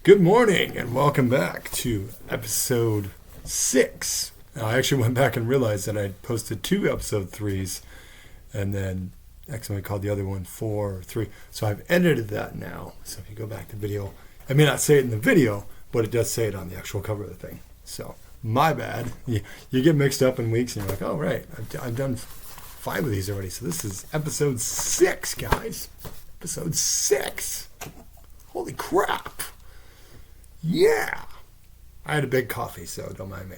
Good morning and welcome back to episode 6. Now, I actually went back and realized that I posted 2 episode 3s and then accidentally called the other one 4 or 3. So I've edited that now. So if you go back to video, I may not say it in the video, but it does say it on the actual cover of the thing. So my bad. You get mixed up in weeks and you're like, oh, right, I've done 5 of these already. So this is episode 6, guys. Episode 6. Holy crap. Yeah. I had a big coffee, so don't mind me.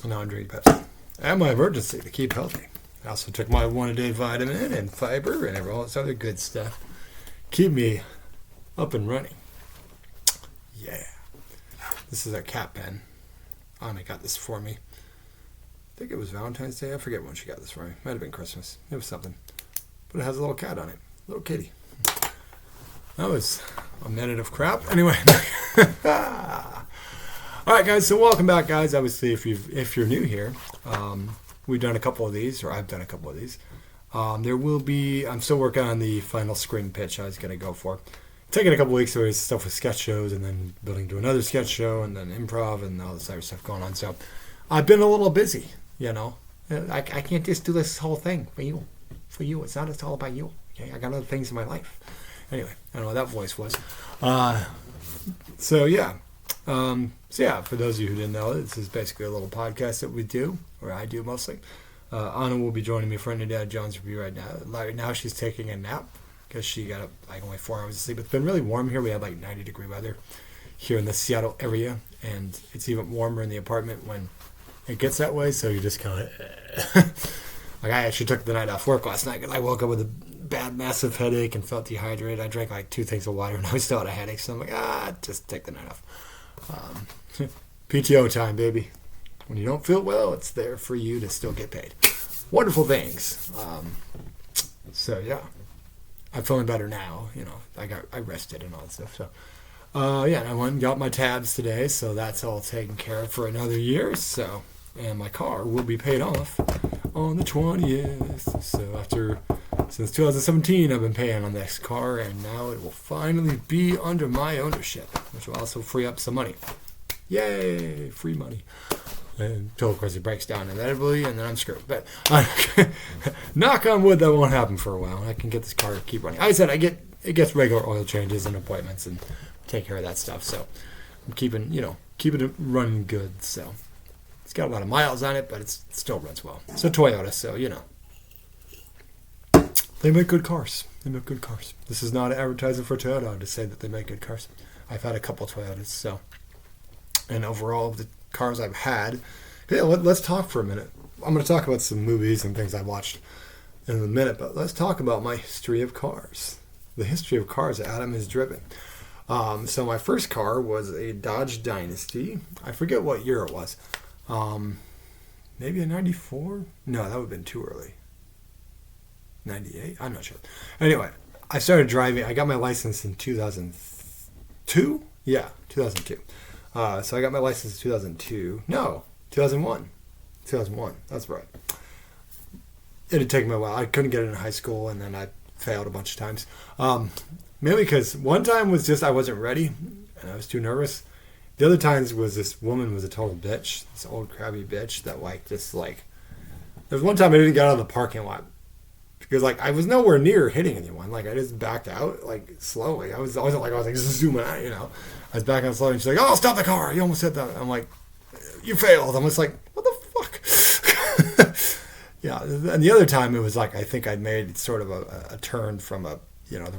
Now I'm drinking Pepsi. And my emergency to keep healthy. I also took my 1-a-day vitamin and fiber and all this other good stuff. Keep me up and running. Yeah. This is a cat pen. Anna got this for me. I think it was Valentine's Day. I forget when she got this for me. Might have been Christmas. It was something. But it has a little cat on it. Little kitty. That was a minute of crap. Anyway. Alright guys, so welcome back guys. Obviously if you're new here, we've done a couple of these, or I've done a couple of these. There will be, I'm still working on the final screen pitch I was going to go for. Taking a couple weeks away stuff with sketch shows and then building to another sketch show and then improv and all this other stuff going on. So I've been a little busy, you know. I can't just do this whole thing for you. For you. It's all about you. Okay, I got other things in my life. Anyway, I don't know what that voice was. So yeah, for those of you who didn't know, this is basically a little podcast that we do, or I do mostly. Anna will be joining me for an Indiana Jones review right now. Right now she's taking a nap because she got up like only 4 hours of sleep. It's been really warm here. We have like 90-degree weather here in the Seattle area, and it's even warmer in the apartment when it gets that way. So you just kind of like I actually took the night off work last night because I woke up with a bad, massive headache and felt dehydrated. I drank like 2 things of water and I still had a headache. So I'm like, just take the night off. PTO time, baby. When you don't feel well, it's there for you to still get paid. Wonderful things. So yeah, I'm feeling better now. You know, I rested and all that stuff. So and I went and got my tabs today. So that's all taken care of for another year. So, and my car will be paid off on the 20th. So since 2017, I've been paying on this car, and now it will finally be under my ownership, which will also free up some money. Yay, free money. Until, of course, it breaks down inevitably, and then I'm screwed. But knock on wood, that won't happen for a while. I can get this car to keep running. Like I said, it gets regular oil changes and appointments and take care of that stuff. So I'm keeping it running good. So it's got a lot of miles on it, but it still runs well. It's a Toyota, so you know. They make good cars. This is not advertising for Toyota to say that they make good cars. I've had a couple Toyotas, so. And overall, of the cars I've had, yeah, let's talk for a minute. I'm going to talk about some movies and things I watched in a minute, but let's talk about my history of cars. The history of cars that Adam has driven. So my first car was a Dodge Dynasty. I forget what year it was. Maybe a 94? No, that would have been too early. 98? I'm not sure. Anyway, I started driving. I got my license in 2002? Yeah, 2002. So I got my license in 2002. No, 2001. 2001. That's right. It had taken me a while. I couldn't get it in high school, and then I failed a bunch of times. Mainly because one time was just I wasn't ready, and I was too nervous. The other times was this woman was a total bitch. This old crabby bitch that there was one time I didn't get out of the parking lot. Because I was nowhere near hitting anyone. I just backed out slowly. I was zooming out, you know. I was backing out slowly, and she's like, "Oh, stop the car! You almost hit that." I'm like, "You failed." I'm just like, "What the fuck?" Yeah. And the other time it was I think I'd made sort of a turn from the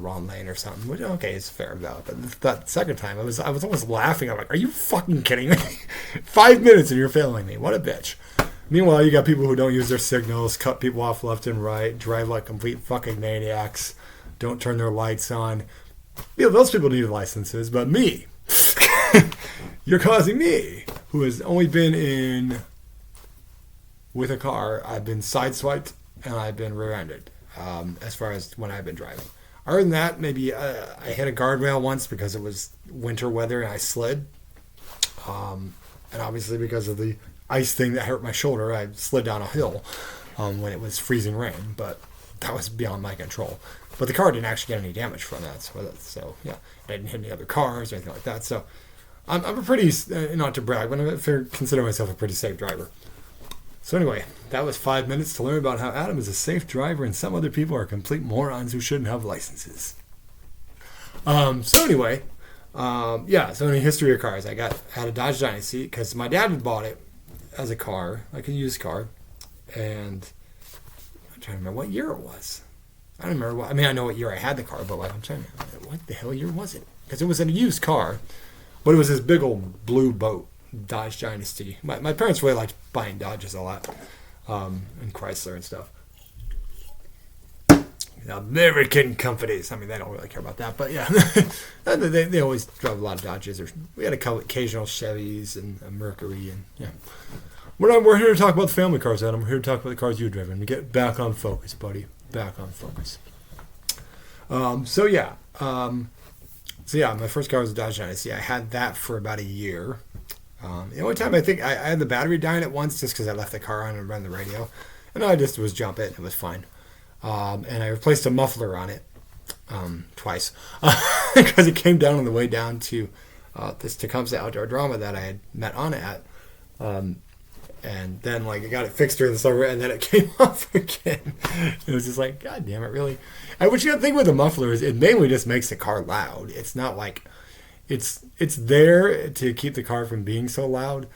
wrong lane or something. Which it's fair and valid. But that second time I was almost laughing. I'm like, "Are you fucking kidding me? 5 minutes and you're failing me? What a bitch." Meanwhile, you got people who don't use their signals, cut people off left and right, drive like complete fucking maniacs, don't turn their lights on. Those people need licenses, but me, you're causing me, who has only been in with a car, I've been sideswiped and I've been rear-ended as far as when I've been driving. Other than that, maybe I hit a guardrail once because it was winter weather and I slid. And obviously because of the ice thing that hurt my shoulder, I slid down a hill when it was freezing rain, but that was beyond my control. But the car didn't actually get any damage from that. So yeah, I didn't hit any other cars or anything like that. So I'm a pretty, not to brag, but I consider myself a pretty safe driver. So anyway, that was 5 minutes to learn about how Adam is a safe driver and some other people are complete morons who shouldn't have licenses. So anyway, so in the history of cars, I had a Dodge Dynasty because my dad had bought it as a car, like a used car, and I'm trying to remember what year it was. I don't remember I know what year I had the car, but I'm trying to remember, what the hell year was it? Because it was a used car, but it was this big old blue boat, Dodge Dynasty. My parents really liked buying Dodges a lot, and Chrysler and stuff. American companies. I mean, they don't really care about that, but yeah, they always drove a lot of Dodges. Or we had a couple occasional Chevys and a Mercury, and yeah. We're here to talk about the family cars, Adam. We're here to talk about the cars you've driven. Get back on focus, buddy. Back on focus. So my first car was a Dodge Dynasty. I had that for about a year. The only time I think I had the battery dying at once just because I left the car on and ran the radio, and I just was jump it. It was fine. And I replaced a muffler on it twice because it came down on the way down to this Tecumseh Outdoor Drama that I had met Anna at. And then I got it fixed during the summer, and then it came off again. It was just like, God damn it, really? And what you got to think with the muffler is it mainly just makes the car loud. It's not like it's there to keep the car from being so loud,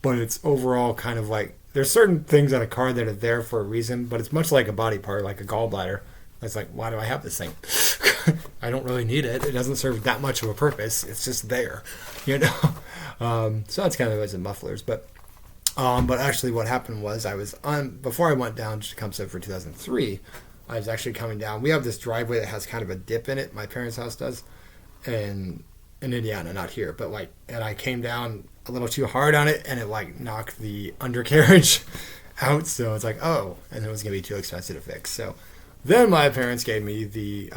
but it's overall kind of like there's certain things on a car that are there for a reason, but it's much like a body part, like a gallbladder. It's like, why do I have this thing? I don't really need it. It doesn't serve that much of a purpose. It's just there, So that's kind of as in mufflers, but actually what happened was before I went down to Tecumseh for 2003, I was actually coming down. We have this driveway that has kind of a dip in it. My parents' house does, and in Indiana, not here, but and I came down a little too hard on it, and it knocked the undercarriage out. So it's like, oh, and it was gonna be too expensive to fix. So then my parents gave me the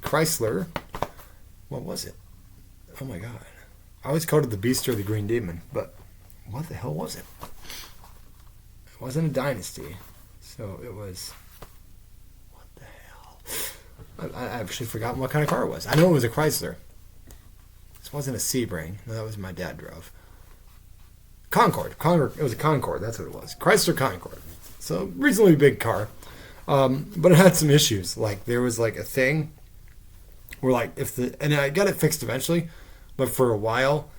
Chrysler. What was it? Oh my God. I always called it the Beast or the Green Demon, but what the hell was it? It wasn't a Dynasty, so it was... What the hell? I actually forgotten what kind of car it was. I know it was a Chrysler. This wasn't a Sebring. No, that was my dad drove. Concorde. It was a Concorde, that's what it was. Chrysler Concorde. So, reasonably big car. But it had some issues. There was a thing where and I got it fixed eventually, but for a while,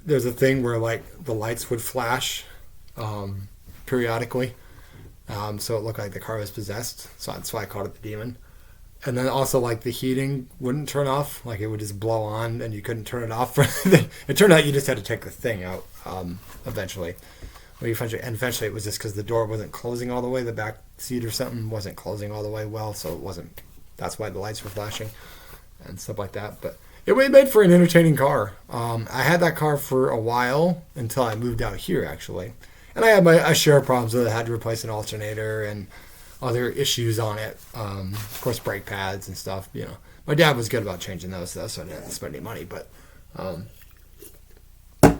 there's a thing where the lights would flash periodically, so it looked like the car was possessed. So that's why I called it the demon. And then also the heating wouldn't turn off, it would just blow on, and you couldn't turn it off. It turned out you just had to take the thing out eventually. Eventually it was just because the door wasn't closing all the way. The back seat or something wasn't closing all the way well, so it wasn't. That's why the lights were flashing and stuff like that. But it was made for an entertaining car. I had that car for a while until I moved out here, actually. And I had my share of problems with it. I had to replace an alternator and other issues on it. Of course, brake pads and stuff. My dad was good about changing those, though, so I didn't have to spend any money. But it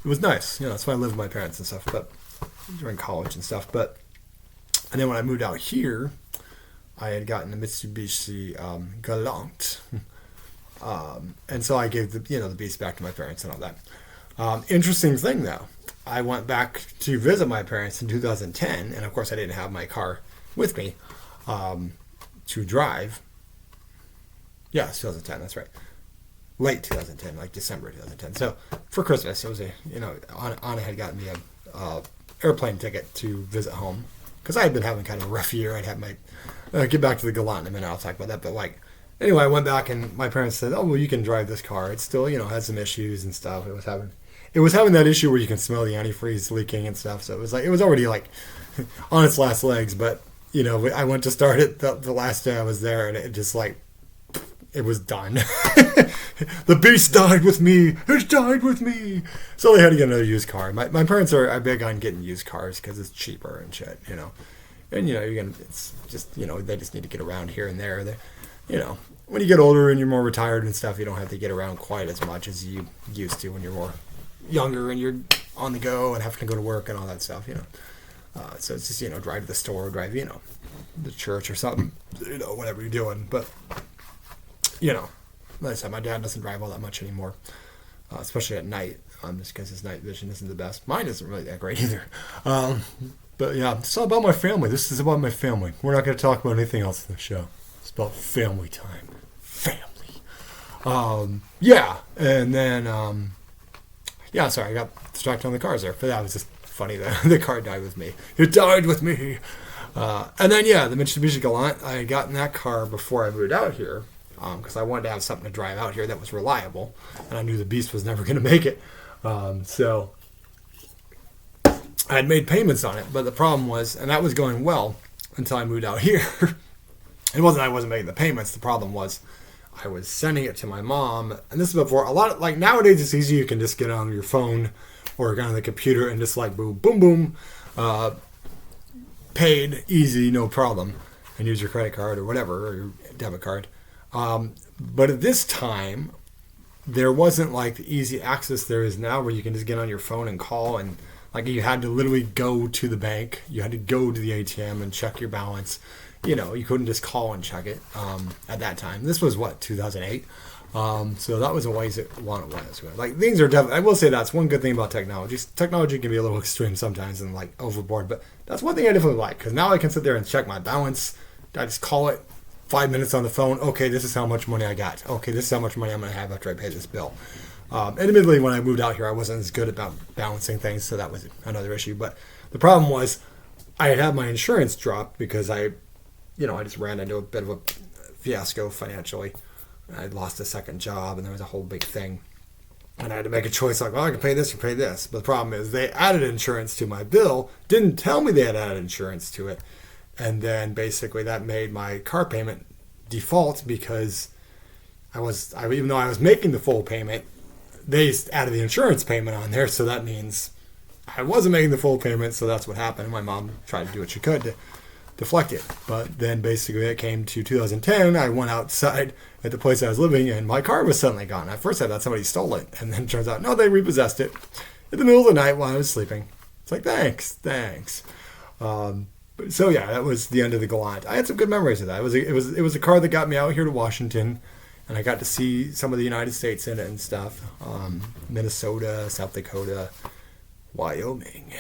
was nice. That's why I lived with my parents and stuff. But during college and stuff. And then when I moved out here, I had gotten a Mitsubishi Galant. And so I gave the Beast back to my parents and all that. Interesting thing, though. I went back to visit my parents in 2010, and of course I didn't have my car with me to drive. Yeah, it's 2010, that's right. Late 2010, December 2010. So for Christmas, it was Anna had gotten me a airplane ticket to visit home, because I had been having kind of a rough year. I'd have my get back to the Galant in a minute. I'll talk about that. But anyway, I went back and my parents said, "Oh, well, you can drive this car. It's still, had some issues and stuff. It was having that issue where you can smell the antifreeze leaking and stuff. So it was already on its last legs. But I went to start it the last day I was there, and it just it was done. The Beast died with me. It died with me. So they had to get another used car. My parents are big on getting used cars because it's cheaper and shit. And it's just they just need to get around here and there. When you get older and you're more retired and stuff, you don't have to get around quite as much as you used to when you're more younger and you're on the go and having to go to work and all that stuff. So it's just drive to the store, drive the church or something, whatever you're doing. But, like I said, my dad doesn't drive all that much anymore, especially at night, just because his night vision isn't the best. Mine isn't really that great either. But yeah, it's all about my family. This is about my family. We're not going to talk about anything else in the show. It's about family time. Family. Yeah, and then, sorry, I got distracted on the cars there. But that was just funny that the car died with me. It died with me. And then, the Mitsubishi Galant, I had gotten that car before I moved out here because I wanted to have something to drive out here that was reliable, and I knew the beast was never going to make it. So I had made payments on it, but the problem was, and that was going well until I moved out here. It wasn't I wasn't making the payments. The problem was I was sending it to my mom, and this is before a lot of, like, nowadays it's easy. You can just get on your phone or get on the computer and just like boom, boom, boom, paid, easy, no problem, and use your credit card or whatever, or your debit card. But at this time, there wasn't like the easy access there is now where you can just get on your phone and call, and like you had to literally go to the bank. You had to go to the ATM and check your balance. You couldn't just call and check it at that time. This was, 2008? So that was a ways it was. Like, things are definitely, I will say that's one good thing about technology. Technology can be a little extreme sometimes and like overboard, but that's one thing I definitely like, because now I can sit there and check my balance. I just call it 5 minutes on the phone. Okay, this is how much money I got. Okay, this is how much money I'm going to have after I pay this bill. Admittedly, when I moved out here, I wasn't as good about balancing things, so that was another issue. But the problem was I had my insurance dropped because I just ran into a bit of a fiasco financially. I lost a second job, and there was a whole big thing. And I had to make a choice like, well, I can pay this or pay this. But the problem is they added insurance to my bill, didn't tell me they had added insurance to it. And then basically that made my car payment default because even though I was making the full payment, they added the insurance payment on there. So that means I wasn't making the full payment. So that's what happened. My mom tried to do what she could to deflect it. But then basically it came to 2010. I went outside at the place I was living and my car was suddenly gone. At first I thought somebody stole it. And then it turns out, no, they repossessed it in the middle of the night while I was sleeping. It's like, thanks. So yeah, that was the end of the Galant. I had some good memories of that. It was a car that got me out here to Washington, and I got to see some of the United States in it and stuff. Minnesota, South Dakota, Wyoming,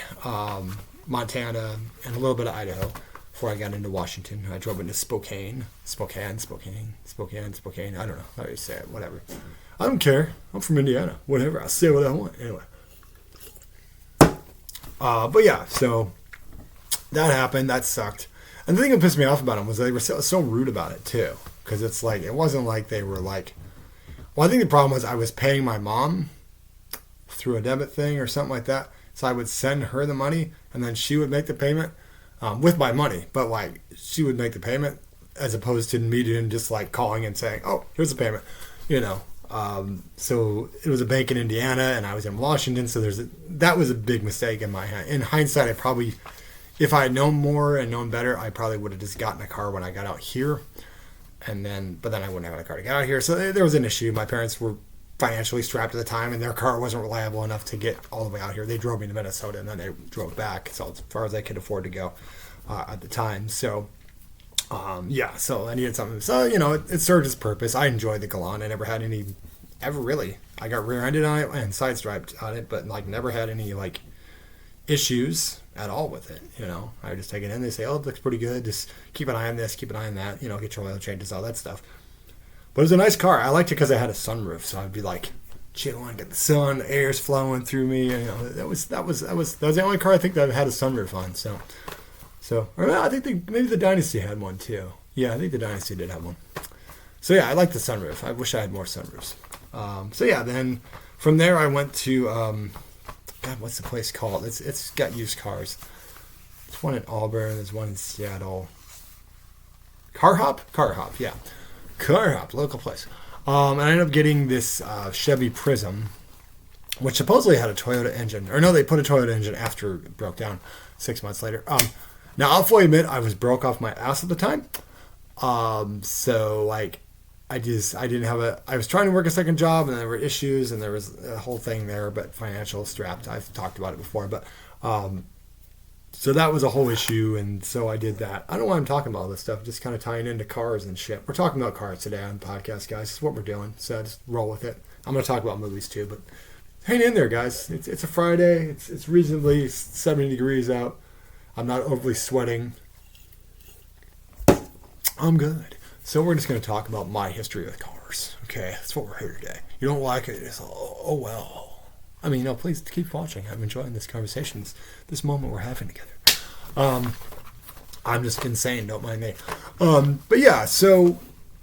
Montana, and a little bit of Idaho before I got into Washington. I drove into Spokane. I don't know how you say it. Whatever. I don't care. I'm from Indiana. Whatever. I'll say what I want. Anyway. But yeah, so that happened. That sucked. And the thing that pissed me off about them was they were so rude about it too. Because it's like, it wasn't like they were like, well, I think the problem was I was paying my mom through a debit thing or something like that. So I would send her the money and then she would make the payment with my money. But like, she would make the payment as opposed to me doing just like calling and saying, oh, here's the payment, So it was a bank in Indiana and I was in Washington. So that was a big mistake in my hand. In hindsight, if I had known more and known better, I probably would have just gotten a car when I got out here. But then I wouldn't have a car to get out here. So there was an issue. My parents were financially strapped at the time, and their car wasn't reliable enough to get all the way out here. They drove me to Minnesota, and then they drove back. So as far as I could afford to go at the time. So, so I needed something. So, it served its purpose. I enjoyed the Galant. I never had any, ever really. I got rear-ended on it and side-striped on it, but never had any, issues at all with it. I would just take it in. They say, oh, it looks pretty good. Just keep an eye on this, keep an eye on that, get your oil changes, all that stuff. But it was a nice car. I liked it because it had a sunroof, so I'd be chilling, get the sun, the air's flowing through me. That was the only car I think that had a sunroof on. I think maybe the Dynasty had one too. Yeah, I think the Dynasty did have one. So yeah, I like the sunroof. I wish I had more sunroofs. Then from there I went to God, what's the place called? It's got used cars. There's one in Auburn. There's one in Seattle. Car Hop, yeah. Car Hop, local place. And I ended up getting this Chevy Prism, which supposedly had a Toyota engine. Or no, they put a Toyota engine after it broke down 6 months later. Now, I'll fully admit I was broke off my ass at the time. I was trying to work a second job, and there were issues, and there was a whole thing there, but financial strapped. I've talked about it before, but So that was a whole issue, and so I did that. I don't know why I'm talking about all this stuff, just kind of tying into cars and shit. We're talking about cars today on the podcast, guys. It's what we're doing, so just roll with it. I'm going to talk about movies too, but hang in there, guys. It's a Friday. It's reasonably 70 degrees out. I'm not overly sweating. I'm good. So we're just going to talk about my history with cars. Okay, that's what we're here today. You don't like it? It's oh well. I mean, please keep watching. I'm enjoying this conversation, this moment we're having together. I'm just insane. Don't mind me. But yeah, so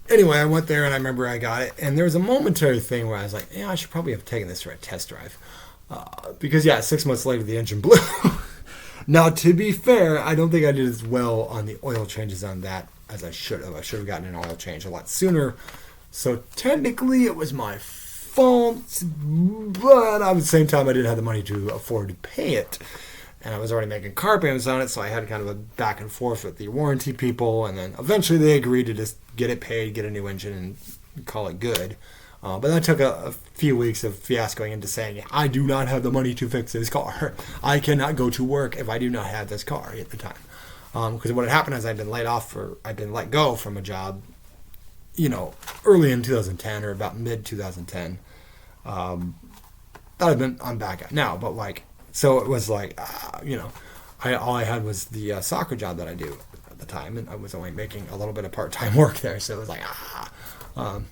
anyway, I went there and I remember I got it. And there was a momentary thing where I was like, yeah, I should probably have taken this for a test drive. Because, yeah, 6 months later, the engine blew. Now, to be fair, I don't think I did as well on the oil changes on that as I should have. I should have gotten an oil change a lot sooner. So technically, it was my fault, but at the same time, I didn't have the money to afford to pay it. And I was already making car payments on it, so I had kind of a back and forth with the warranty people. And then eventually they agreed to just get it paid, get a new engine, and call it good. But that took a few weeks of fiascoing into saying, I do not have the money to fix this car. I cannot go to work if I do not have this car at the time. Because what had happened is I'd been let go from a job, early in 2010 or about mid 2010. I'm back at now, but so it was all I had was the soccer job that I do at the time, and I was only making a little bit of part-time work there, so it was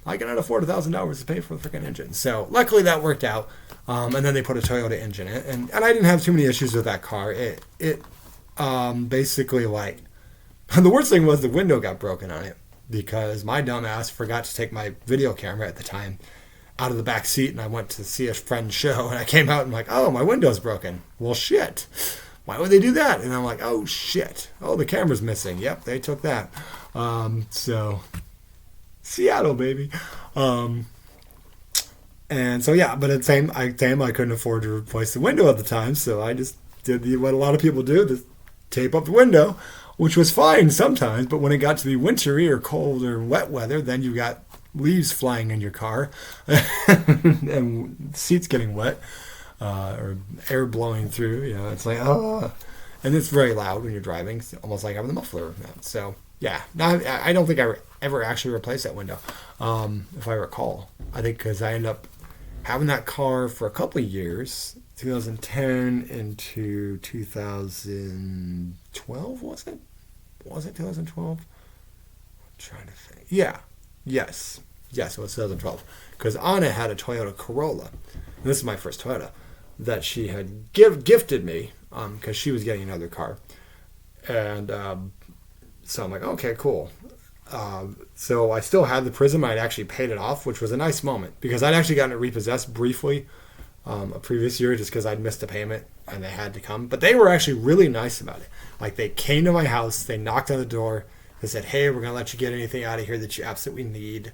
I cannot afford $1,000 to pay for the freaking engine. So luckily that worked out, and then they put a Toyota engine in it, and I didn't have too many issues with that car. It basically the worst thing was the window got broken on it because my dumb ass forgot to take my video camera at the time out of the back seat, and I went to see a friend's show, and I came out and oh, my window's broken. Well, shit. Why would they do that? And I'm oh, shit. Oh, the camera's missing. Yep, they took that. So, Seattle, baby. And so, yeah, but at the same time, I couldn't afford to replace the window at the time, so I just did what a lot of people do, just tape up the window, which was fine sometimes, but when it got to be wintry or cold or wet weather, then you got leaves flying in your car and seats getting wet or air blowing through. It's and it's very loud when you're driving. It's almost like having the muffler. So yeah, I don't think I ever actually replaced that window, if I recall. I think because I ended up having that car for a couple of years, 2010 into 2012, was it? Was it 2012? I'm trying to think. Yeah. Yes, it was 2012. Because Anna had a Toyota Corolla. And this is my first Toyota that she had gifted me because she was getting another car. And so I'm okay, cool. So I still had the Prism. I'd actually paid it off, which was a nice moment because I'd actually gotten it repossessed briefly a previous year just because I'd missed a payment and they had to come. But they were actually really nice about it. They came to my house, they knocked on the door, they said, hey, we're going to let you get anything out of here that you absolutely need.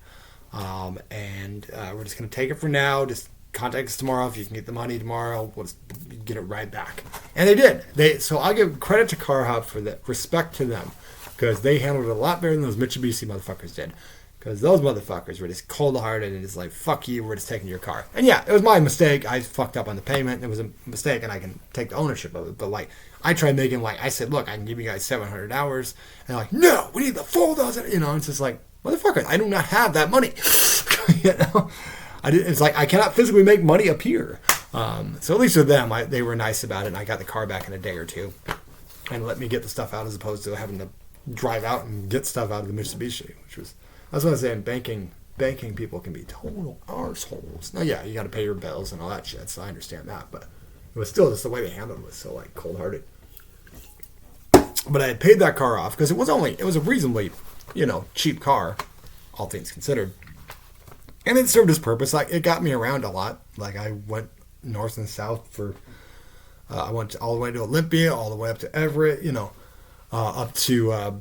And we're just going to take it for now. Just contact us tomorrow. If you can get the money tomorrow, we'll just get it right back. And they did. So I'll give credit to CarHub for that. Respect to them. Because they handled it a lot better than those Mitsubishi motherfuckers did. Because those motherfuckers were just cold-hearted and just fuck you, we're just taking your car. And yeah, it was my mistake. I fucked up on the payment. It was a mistake, and I can take the ownership of it. But, I tried making, I said, look, I can give you guys 700 hours. And they're no, we need the full dozen. It's just motherfucker, I do not have that money. It's I cannot physically make money appear. So at least with them, they were nice about it, and I got the car back in a day or two. And let me get the stuff out as opposed to having to drive out and get stuff out of the Mitsubishi, which was... That's what I was saying. Banking people can be total arseholes. Now, yeah, you got to pay your bills and all that shit, so I understand that. But it was still just the way they handled it was so cold-hearted. But I had paid that car off because it was a reasonably, cheap car, all things considered. And it served its purpose. It got me around a lot. I went north and south for. I went all the way to Olympia, all the way up to Everett. Up to.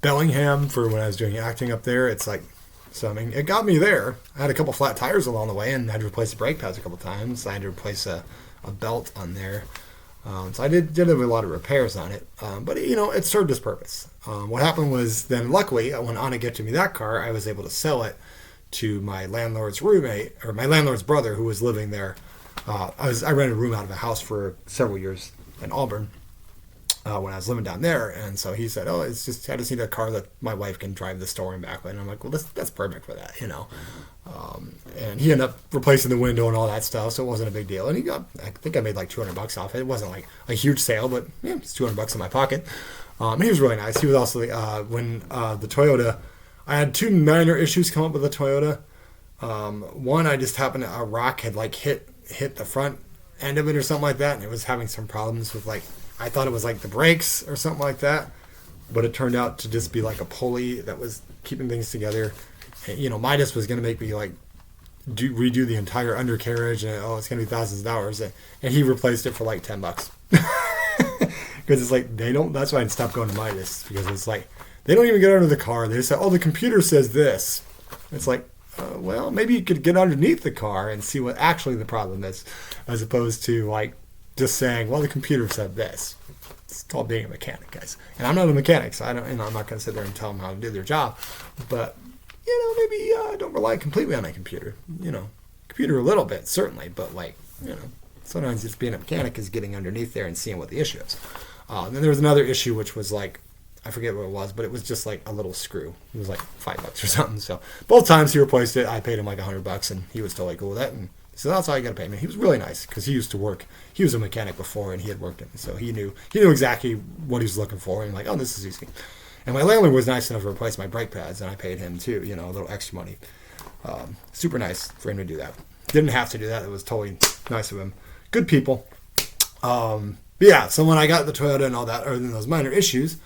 Bellingham for when I was doing acting up there. It's it got me there. I had a couple flat tires along the way and I had to replace the brake pads a couple times. I had to replace a belt on there. So I did have a lot of repairs on it. But, it served its purpose. What happened was then, luckily, when Anna gifted me that car, I was able to sell it to my landlord's roommate, or my landlord's brother who was living there. I rented a room out of a house for several years in Auburn. when I was living down there. And so he said, I just need a car that my wife can drive the store and back with. And I'm like, well, that's perfect for that, and he ended up replacing the window and all that stuff, so it wasn't a big deal. And I think I made like $200 off it. It wasn't like a huge sale, but yeah, it's $200 in my pocket. And he was really nice. He was also, when the Toyota, I had two minor issues come up with the Toyota. One, I just happened to, a rock had like hit the front end of it or something like that, and it was having some problems with like, I thought it was like the brakes or something like that, but it turned out to just be like a pulley that was keeping things together. And, Midas was going to make me like redo the entire undercarriage, and it's going to be thousands of dollars, and he replaced it for like $10. Because it's like that's why I stopped going to Midas, because it's like they don't even get under the car. They say, the computer says this. It's like, well, maybe you could get underneath the car and see what actually the problem is, as opposed to like just saying, well, the computer said this. It's called being a mechanic, guys. And I'm not a mechanic, so I'm not going to sit there and tell them how to do their job. But maybe don't rely completely on a computer. Computer a little bit, certainly, but sometimes just being a mechanic is getting underneath there and seeing what the issue is. And then there was another issue, which was like, I forget what it was, but it was just like a little screw. It was like $5 or something. So both times he replaced it, I paid him like $100, and he was totally cool with that. And so that's all you got to pay me. He was really nice because he used to work. He was a mechanic before, and he had worked in, so he knew exactly what he was looking for. And like, this is easy. And my landlord was nice enough to replace my brake pads, and I paid him too, a little extra money. Super nice for him to do that. Didn't have to do that. It was totally nice of him. Good people. But yeah, so when I got the Toyota and all that, other than those minor issues,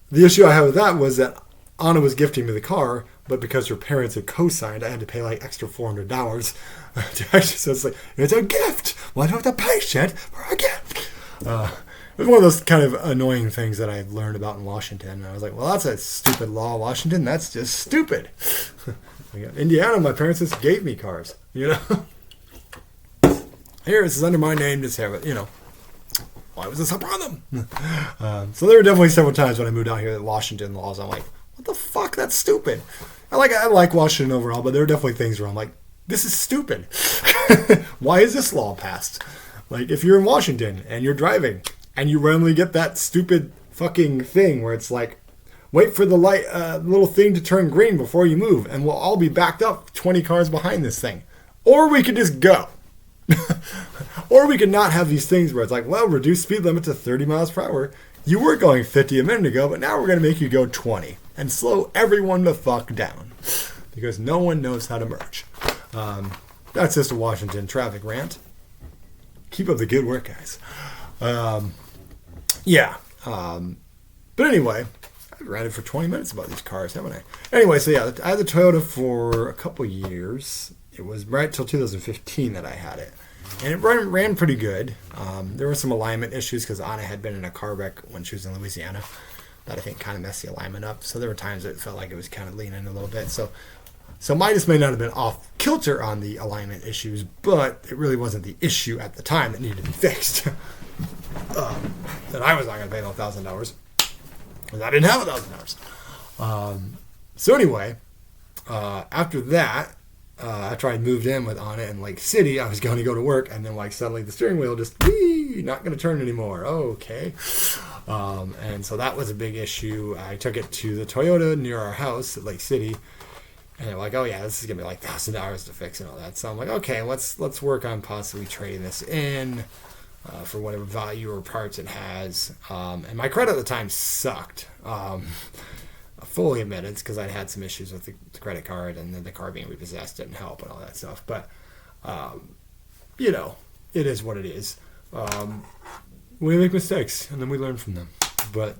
the issue I had with that was that Anna was gifting me the car, but because her parents had co-signed, I had to pay like extra $400 to actually. So it's like, it's a gift. Why do I have to pay shit for a gift? It was one of those kind of annoying things that I learned about in Washington. And I was like, well, that's a stupid law, Washington. That's just stupid. Indiana, my parents just gave me cars. Here, this is under my name. Just have it. Why was this a problem? So there were definitely several times when I moved out here that Washington laws, I'm like, what the fuck? That's stupid. I like Washington overall, but there are definitely things where I'm like, this is stupid. Why is this law passed? Like, if you're in Washington and you're driving and you randomly get that stupid fucking thing where it's like, wait for the light, little thing to turn green before you move, and we'll all be backed up 20 cars behind this thing. Or we could just go. Or we could not have these things where it's like, well, reduce speed limit to 30 miles per hour. You were going 50 a minute ago, but now we're going to make you go 20 and slow everyone the fuck down because no one knows how to merge. That's just a Washington traffic rant. Keep up the good work, guys. But anyway, I've ranted for 20 minutes about these cars, haven't I? Anyway, so yeah, I had the Toyota for a couple years. It was right till 2015 that I had it. And it ran pretty good. There were some alignment issues because Anna had been in a car wreck when she was in Louisiana that I think kind of messed the alignment up. So there were times that it felt like it was kind of leaning a little bit. So Midas may not have been off kilter on the alignment issues, but it really wasn't the issue at the time that needed to be fixed. That I was not going to pay no $1,000 because I didn't have $1,000. So anyway, after that, after I moved in with Anna in Lake City, I was going to go to work, and then like suddenly the steering wheel just not going to turn anymore. Okay. And so that was a big issue. I took it to the Toyota near our house at Lake City, and they're like, oh yeah, this is going to be like $1,000 to fix and all that. So I'm like, okay, let's work on possibly trading this in for whatever value or parts it has. And my credit at the time sucked. I fully admit it's because I'd had some issues with the credit card, and then the car being repossessed didn't help and all that stuff. But, it is what it is. We make mistakes, and then we learn from them. But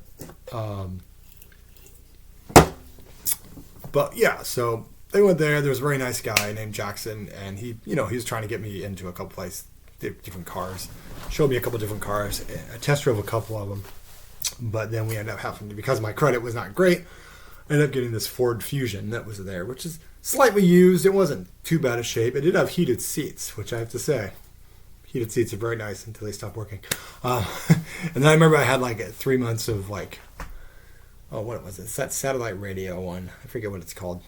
yeah, so they went there. There was a very nice guy named Jackson, and he was trying to get me into a couple places, different cars. Showed me a couple different cars. I test drove a couple of them. But then we ended up having to, because my credit was not great, I ended up getting this Ford Fusion that was there, which is slightly used. It wasn't too bad a shape. It did have heated seats, which I have to say, heated seats are very nice until they stop working. And then I remember I had like 3 months of like, what was it? It's that satellite radio one. I forget what it's called.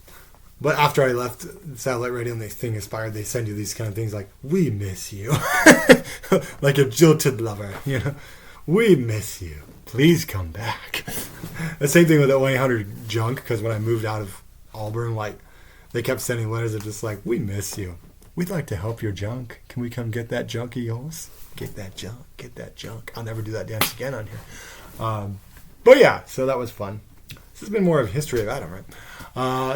But after I left satellite radio and the thing expired, they send you these kind of things like, we miss you. Like a jilted lover, we miss you. Please come back. The same thing with that 1-800 junk, because when I moved out of Auburn, like, they kept sending letters that just like, we miss you. We'd like to help your junk. Can we come get that junk of yours? Get that junk. Get that junk. I'll never do that dance again on here. But yeah, so that was fun. This has been more of a history of Adam, right?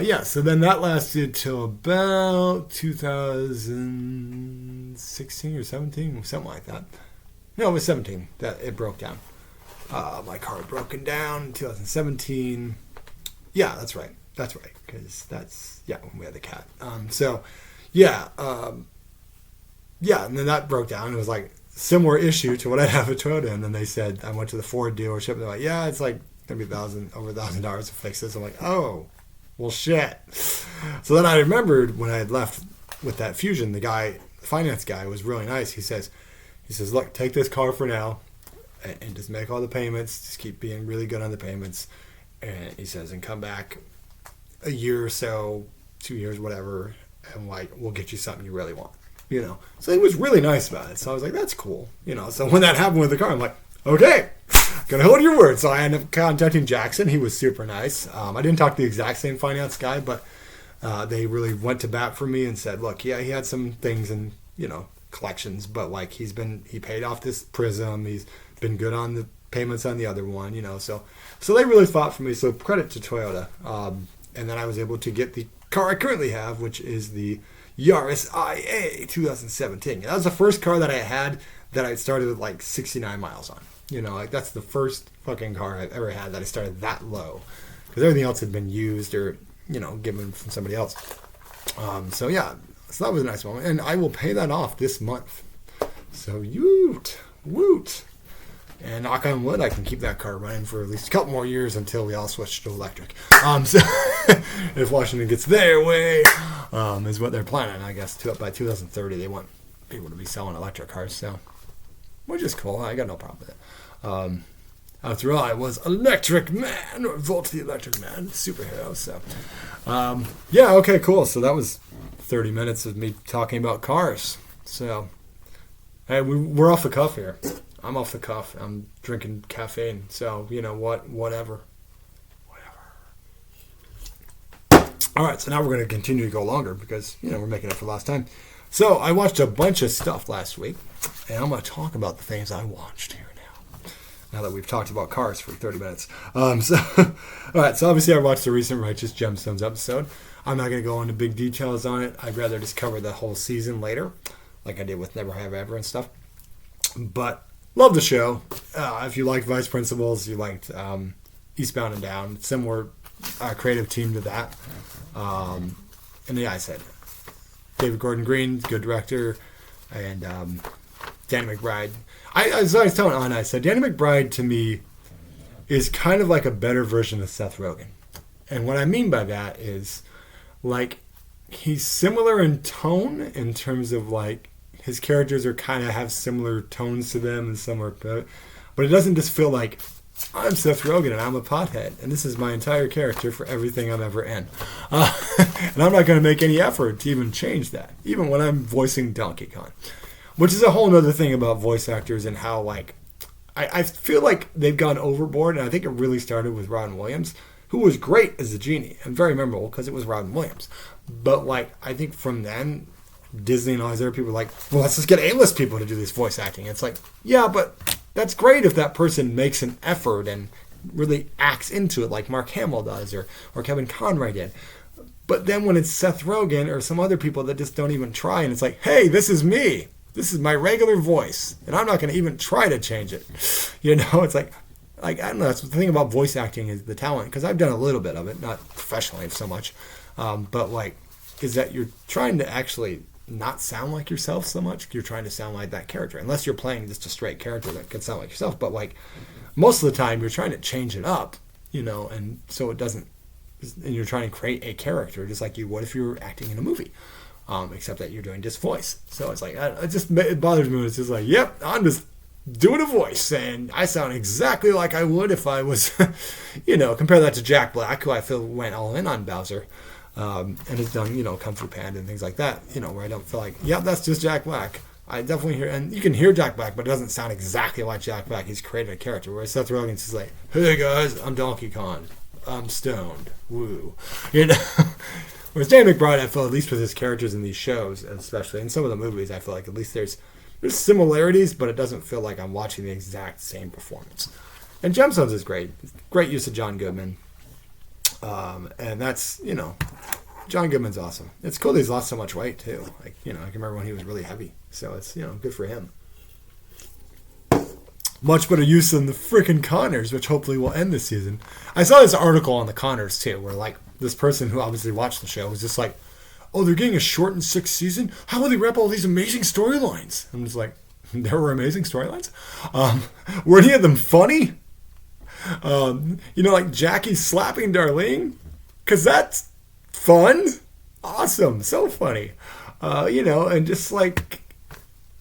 Yeah, so then that lasted till about 2016 or 17, something like that. No, it was 17 that it broke down. My car had broken down in 2017. Yeah, that's right. That's right, because when we had the cat. Yeah, and then that broke down. It was like similar issue to what I'd have at Toyota, and then they said, I went to the Ford dealership, and they're like, yeah, it's like going to be over $1,000 to fix this. I'm like, oh, well, shit. So then I remembered when I had left with that Fusion, the finance guy was really nice. He says, look, take this car for now and just make all the payments. Just keep being really good on the payments. And he says, and come back a year or so, 2 years, whatever, and like, we'll get you something you really want, So he was really nice about it. So I was like, that's cool, So when that happened with the car, I'm like, okay, gonna hold your word. So I ended up contacting Jackson. He was super nice. I didn't talk to the exact same finance guy, but they really went to bat for me and said, look, yeah, he had some things in, collections, but like he paid off this Prism. He's been good on the payments on the other one, So they really fought for me. So credit to Toyota. And then I was able to get the car I currently have, which is the Yaris IA 2017. And that was the first car that I had that I started with like 69 miles on. Like that's the first fucking car I've ever had that I started that low. Because everything else had been used or, given from somebody else. So that was a nice moment. And I will pay that off this month. So woot. And knock on wood, I can keep that car running for at least a couple more years until we all switch to electric. So if Washington gets their way, is what they're planning, I guess. By 2030, they want people to be selling electric cars. So, which is cool. I got no problem with it. After all, I was Electric Man, or Volt the Electric Man, superhero. So, okay, cool. So that was 30 minutes of me talking about cars. So, hey, we're off the cuff here. I'm off the cuff. I'm drinking caffeine. So, whatever. All right, so now we're going to continue to go longer because, we're making it for last time. So, I watched a bunch of stuff last week, and I'm going to talk about the things I watched here now that we've talked about cars for 30 minutes. All right, so obviously I watched the recent Righteous Gemstones episode. I'm not going to go into big details on it. I'd rather just cover the whole season later, like I did with Never Have Ever and stuff. But love the show. If you liked Vice Principals, you liked Eastbound and Down, similar creative team to that. And I said David Gordon Green, good director, and Danny McBride. I was telling Anna, I said Danny McBride to me is kind of like a better version of Seth Rogen. And what I mean by that is like he's similar in tone in terms of like his characters are kind of have similar tones to them and similar, but it doesn't just feel like I'm Seth Rogen and I'm a pothead and this is my entire character for everything I'm ever in. And I'm not going to make any effort to even change that, even when I'm voicing Donkey Kong, which is a whole other thing about voice actors and how like I feel like they've gone overboard, and I think it really started with Robin Williams, who was great as the genie and very memorable because it was Robin Williams. But like I think from then, Disney and all these other people were like, well, let's just get A-list people to do this voice acting. It's like, yeah, but that's great if that person makes an effort and really acts into it like Mark Hamill does or Kevin Conroy did. But then when it's Seth Rogen or some other people that just don't even try, and it's like, hey, this is me. This is my regular voice, and I'm not going to even try to change it. It's like I don't know. That's the thing about voice acting is the talent, because I've done a little bit of it, not professionally so much, but like, is that you're trying to actually not sound like yourself so much. You're trying to sound like that character, unless you're playing just a straight character that can sound like yourself. But like most of the time, you're trying to change it up, and so it doesn't. And you're trying to create a character just like you would if you were acting in a movie. Except that you're doing just voice. So it's like, it bothers me when it's just like, yep, I'm just doing a voice, and I sound exactly like I would if I was, compare that to Jack Black, who I feel went all in on Bowser, and has done, Kung Fu Panda and things like that, where I don't feel like, yep, that's just Jack Black. I definitely hear, and you can hear Jack Black, but it doesn't sound exactly like Jack Black. He's created a character. Whereas Seth Rogen's is like, hey guys, I'm Donkey Kong. I'm stoned. Woo. You know? Whereas Dan McBride, I feel, at least with his characters in these shows, especially in some of the movies, I feel like at least there's similarities, but it doesn't feel like I'm watching the exact same performance. And Gemstones is great. Great use of John Goodman. And that's, John Goodman's awesome. It's cool that he's lost so much weight, too. Like, I can remember when he was really heavy. So it's, good for him. Much better use than the freaking Connors, which hopefully will end this season. I saw this article on the Connors, too, where, like, this person who obviously watched the show was just like, oh, they're getting a shortened 6th season? How will they wrap all these amazing storylines? I'm just like, there were amazing storylines? Were any of them funny? Like Jackie slapping Darlene? Because that's fun. Awesome. So funny. And just like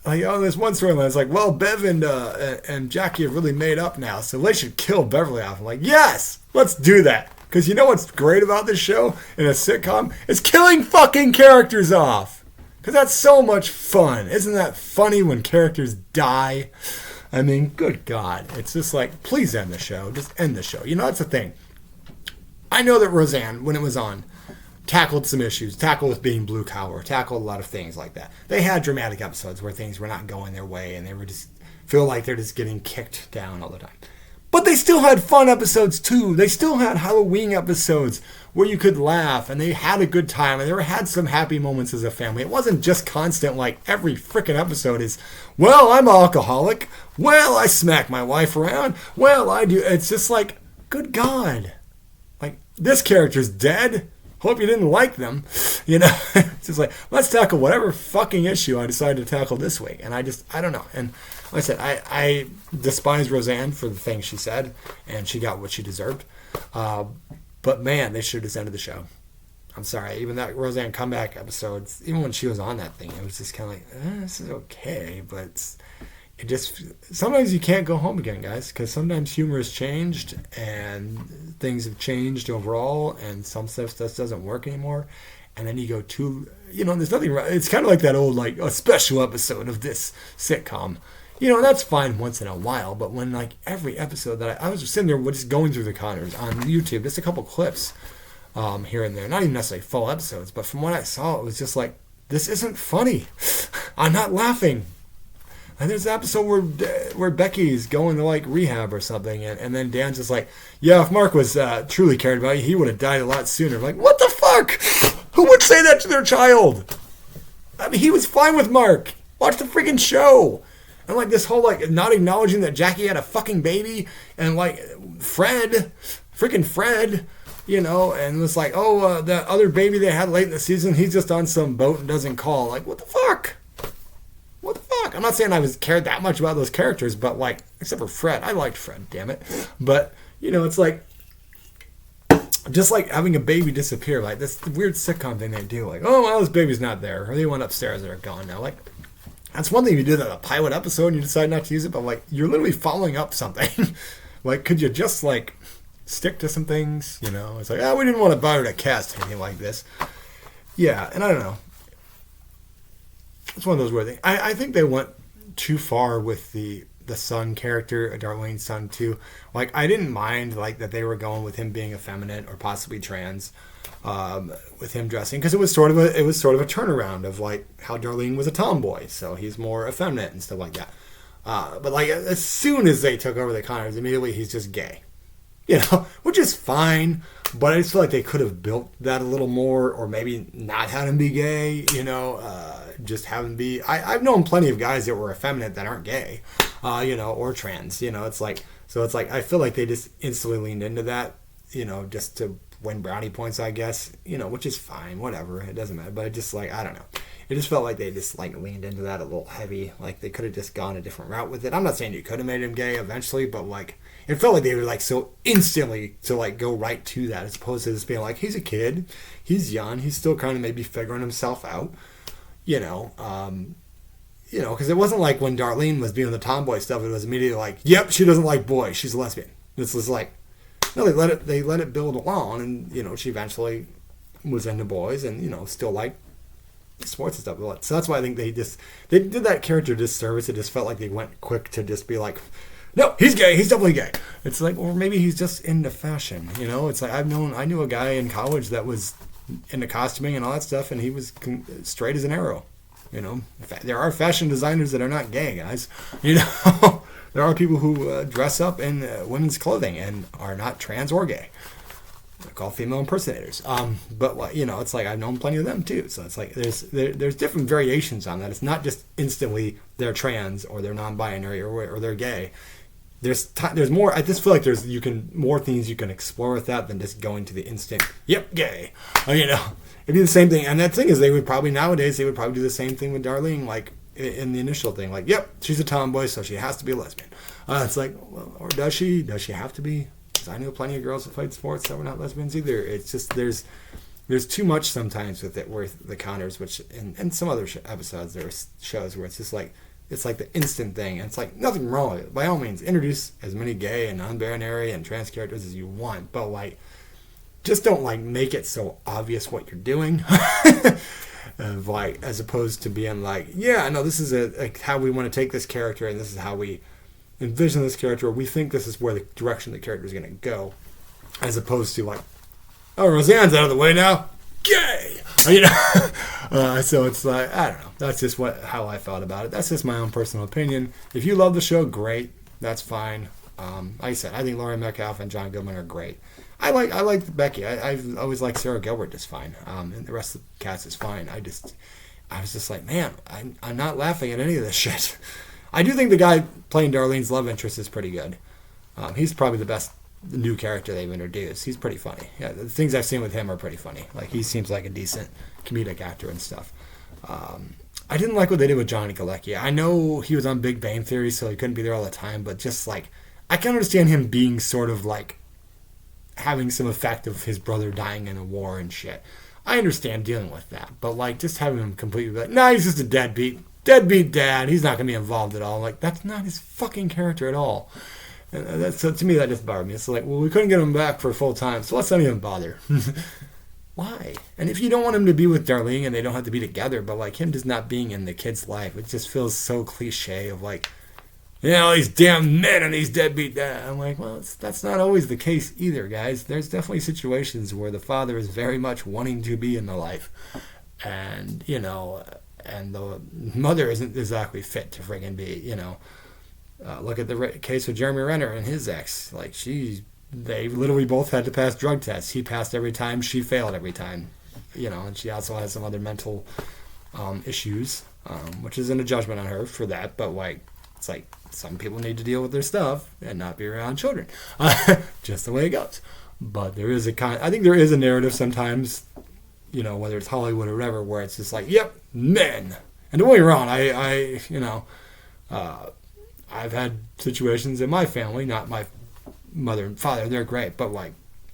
there's one storyline. It's like, well, Bev and Jackie have really made up now, so they should kill Beverly off. I'm like, yes, let's do that. Because you know what's great about this show in a sitcom? It's killing fucking characters off. Because that's so much fun. Isn't that funny when characters die? I mean, good God. It's just like, please end the show. Just end the show. That's the thing. I know that Roseanne, when it was on, tackled some issues. Tackled with being blue collar. Tackled a lot of things like that. They had dramatic episodes where things were not going their way and they were just feel like they're just getting kicked down all the time. But they still had fun episodes too. They still had Halloween episodes where you could laugh and they had a good time and they had some happy moments as a family. It wasn't just constant like every freaking episode is, well, I'm an alcoholic. Well, I smack my wife around. Well, I do. It's just like, good God. Like, this character's dead. Hope you didn't like them. It's just like, let's tackle whatever fucking issue I decided to tackle this week. And I don't know. And like I said, I despise Roseanne for the things she said, and she got what she deserved. But man, they should have just ended the show. I'm sorry. Even that Roseanne comeback episode, even when she was on that thing, it was just kind of like, this is okay. But it just, sometimes you can't go home again, guys, because sometimes humor has changed and things have changed overall, and some stuff just doesn't work anymore. And then you go to, there's nothing wrong. It's kind of like that old, like, a special episode of this sitcom. That's fine once in a while, but when, like, every episode that I was just sitting there just going through the Connors on YouTube, just a couple clips here and there, not even necessarily full episodes, but from what I saw, it was just like, this isn't funny. I'm not laughing. And there's an episode where Becky's going to, like, rehab or something, and then Dan's just like, yeah, if Mark was truly cared about you, he would have died a lot sooner. I'm like, what the fuck? Who would say that to their child? I mean, he was fine with Mark. Watch the freaking show. And, like, this whole, like, not acknowledging that Jackie had a fucking baby, and, like, freaking Fred, and it's like, oh, that other baby they had late in the season, he's just on some boat and doesn't call. Like, what the fuck? What the fuck? I'm not saying I cared that much about those characters, but, like, except for Fred. I liked Fred, damn it. But, it's like, just like having a baby disappear, like, this weird sitcom thing they do. Like, oh, well, this baby's not there. Or they went upstairs and they're gone now. Like, that's one thing if you do that in a pilot episode and you decide not to use it, but, like, you're literally following up something. Like, could you just, like, stick to some things? It's like, we didn't want to bother to cast anything like this. Yeah, and I don't know. It's one of those weird things. I think they went too far with the son character, Darlene's son, too. Like, I didn't mind, like, that they were going with him being effeminate or possibly trans, with him dressing, because it was sort of a turnaround of, like, how Darlene was a tomboy, so he's more effeminate and stuff like that. But, like, as soon as they took over the Connors, immediately he's just gay, which is fine. But I just feel like they could have built that a little more, or maybe not had him be gay, just have him be. I've known plenty of guys that were effeminate that aren't gay, or trans. It's like, so it's like, I feel like they just instantly leaned into that, just to win brownie points, I guess, which is fine, whatever, it doesn't matter. But it just, like, I don't know. It just felt like they just, like, leaned into that a little heavy. Like, they could have just gone a different route with it. I'm not saying you could have made him gay eventually, but, like, it felt like they were, like, so instantly to, like, go right to that, as opposed to just being like, he's a kid, he's young, he's still kind of maybe figuring himself out, because it wasn't like when Darlene was doing the tomboy stuff, it was immediately like, yep, she doesn't like boys, she's a lesbian. This was like, no, they let it build along, and, she eventually was into boys, and, still liked, sports and stuff. So that's why I think they did that character disservice. It just felt like they went quick to just be like, no, he's gay. He's definitely gay. It's like, or maybe he's just into fashion. It's like I knew a guy in college that was into costuming and all that stuff, and he was straight as an arrow. There are fashion designers that are not gay, guys. There are people who dress up in women's clothing and are not trans or gay. They're called female impersonators. But it's like I've known plenty of them too. So it's like there's different variations on that. It's not just instantly they're trans or they're non-binary or they're gay. There's more. I just feel like there's more things you can explore with that than just going to the instant. Yep, gay. It'd be the same thing. And that thing is, nowadays they would probably do the same thing with Darlene, like in the initial thing, like, yep, she's a tomboy, so she has to be a lesbian. It's like, well, or does she? Does she have to be? Because I know plenty of girls that fight sports that were not lesbians either. It's just there's too much sometimes with it, where the counters, which in some other episodes there are shows where it's just like. It's like the instant thing, and it's like nothing wrong with it. By all means, introduce as many gay and non-binary and trans characters as you want, but like, just don't like make it so obvious what you're doing, like as opposed to being like, yeah, no, this is how we want to take this character, and this is how we envision this character. Or we think this is where the direction the character is going to go, as opposed to like, oh, Roseanne's out of the way now, gay. So it's like, I don't know. That's just how I felt about it. That's just my own personal opinion. If you love the show, great. That's fine. Like I said, I think Laurie Metcalf and John Goodman are great. I like Becky. I've always liked Sarah Gilbert just fine. And the rest of the cast is fine. I was just like, man, I'm not laughing at any of this shit. I do think the guy playing Darlene's love interest is pretty good. He's probably the best new character they've introduced. He's pretty funny. Yeah, the things I've seen with him are pretty funny. Like, he seems like a decent comedic actor and stuff. I didn't like what they did with Johnny Galecki. I know he was on Big Bang Theory, so he couldn't be there all the time, but just like, I can understand him being sort of like having some effect of his brother dying in a war and shit. I understand dealing with that, but like just having him completely like, nah, he's just a deadbeat dad. He's not gonna be involved at all. Like, that's not his fucking character at all. So to me, that just bothered me. It's like, well, we couldn't get him back for full time, so let's not even bother. Why? And if you don't want him to be with Darlene and they don't have to be together, but like him just not being in the kid's life, it just feels so cliche of like, these damn men and these deadbeat dads. I'm like, well, that's not always the case either, guys. There's definitely situations where the father is very much wanting to be in the life, and and the mother isn't exactly fit to friggin' be, look at the case with Jeremy Renner and his ex. Like, they literally both had to pass drug tests. He passed every time, she failed every time. And she also has some other mental issues, which isn't a judgment on her for that, but like, it's like some people need to deal with their stuff and not be around children. Just the way it goes. But I think there is a narrative sometimes, whether it's Hollywood or whatever, where it's just like, yep, men. And don't get me wrong, I've had situations in my family, not my mother and father, they're great, but like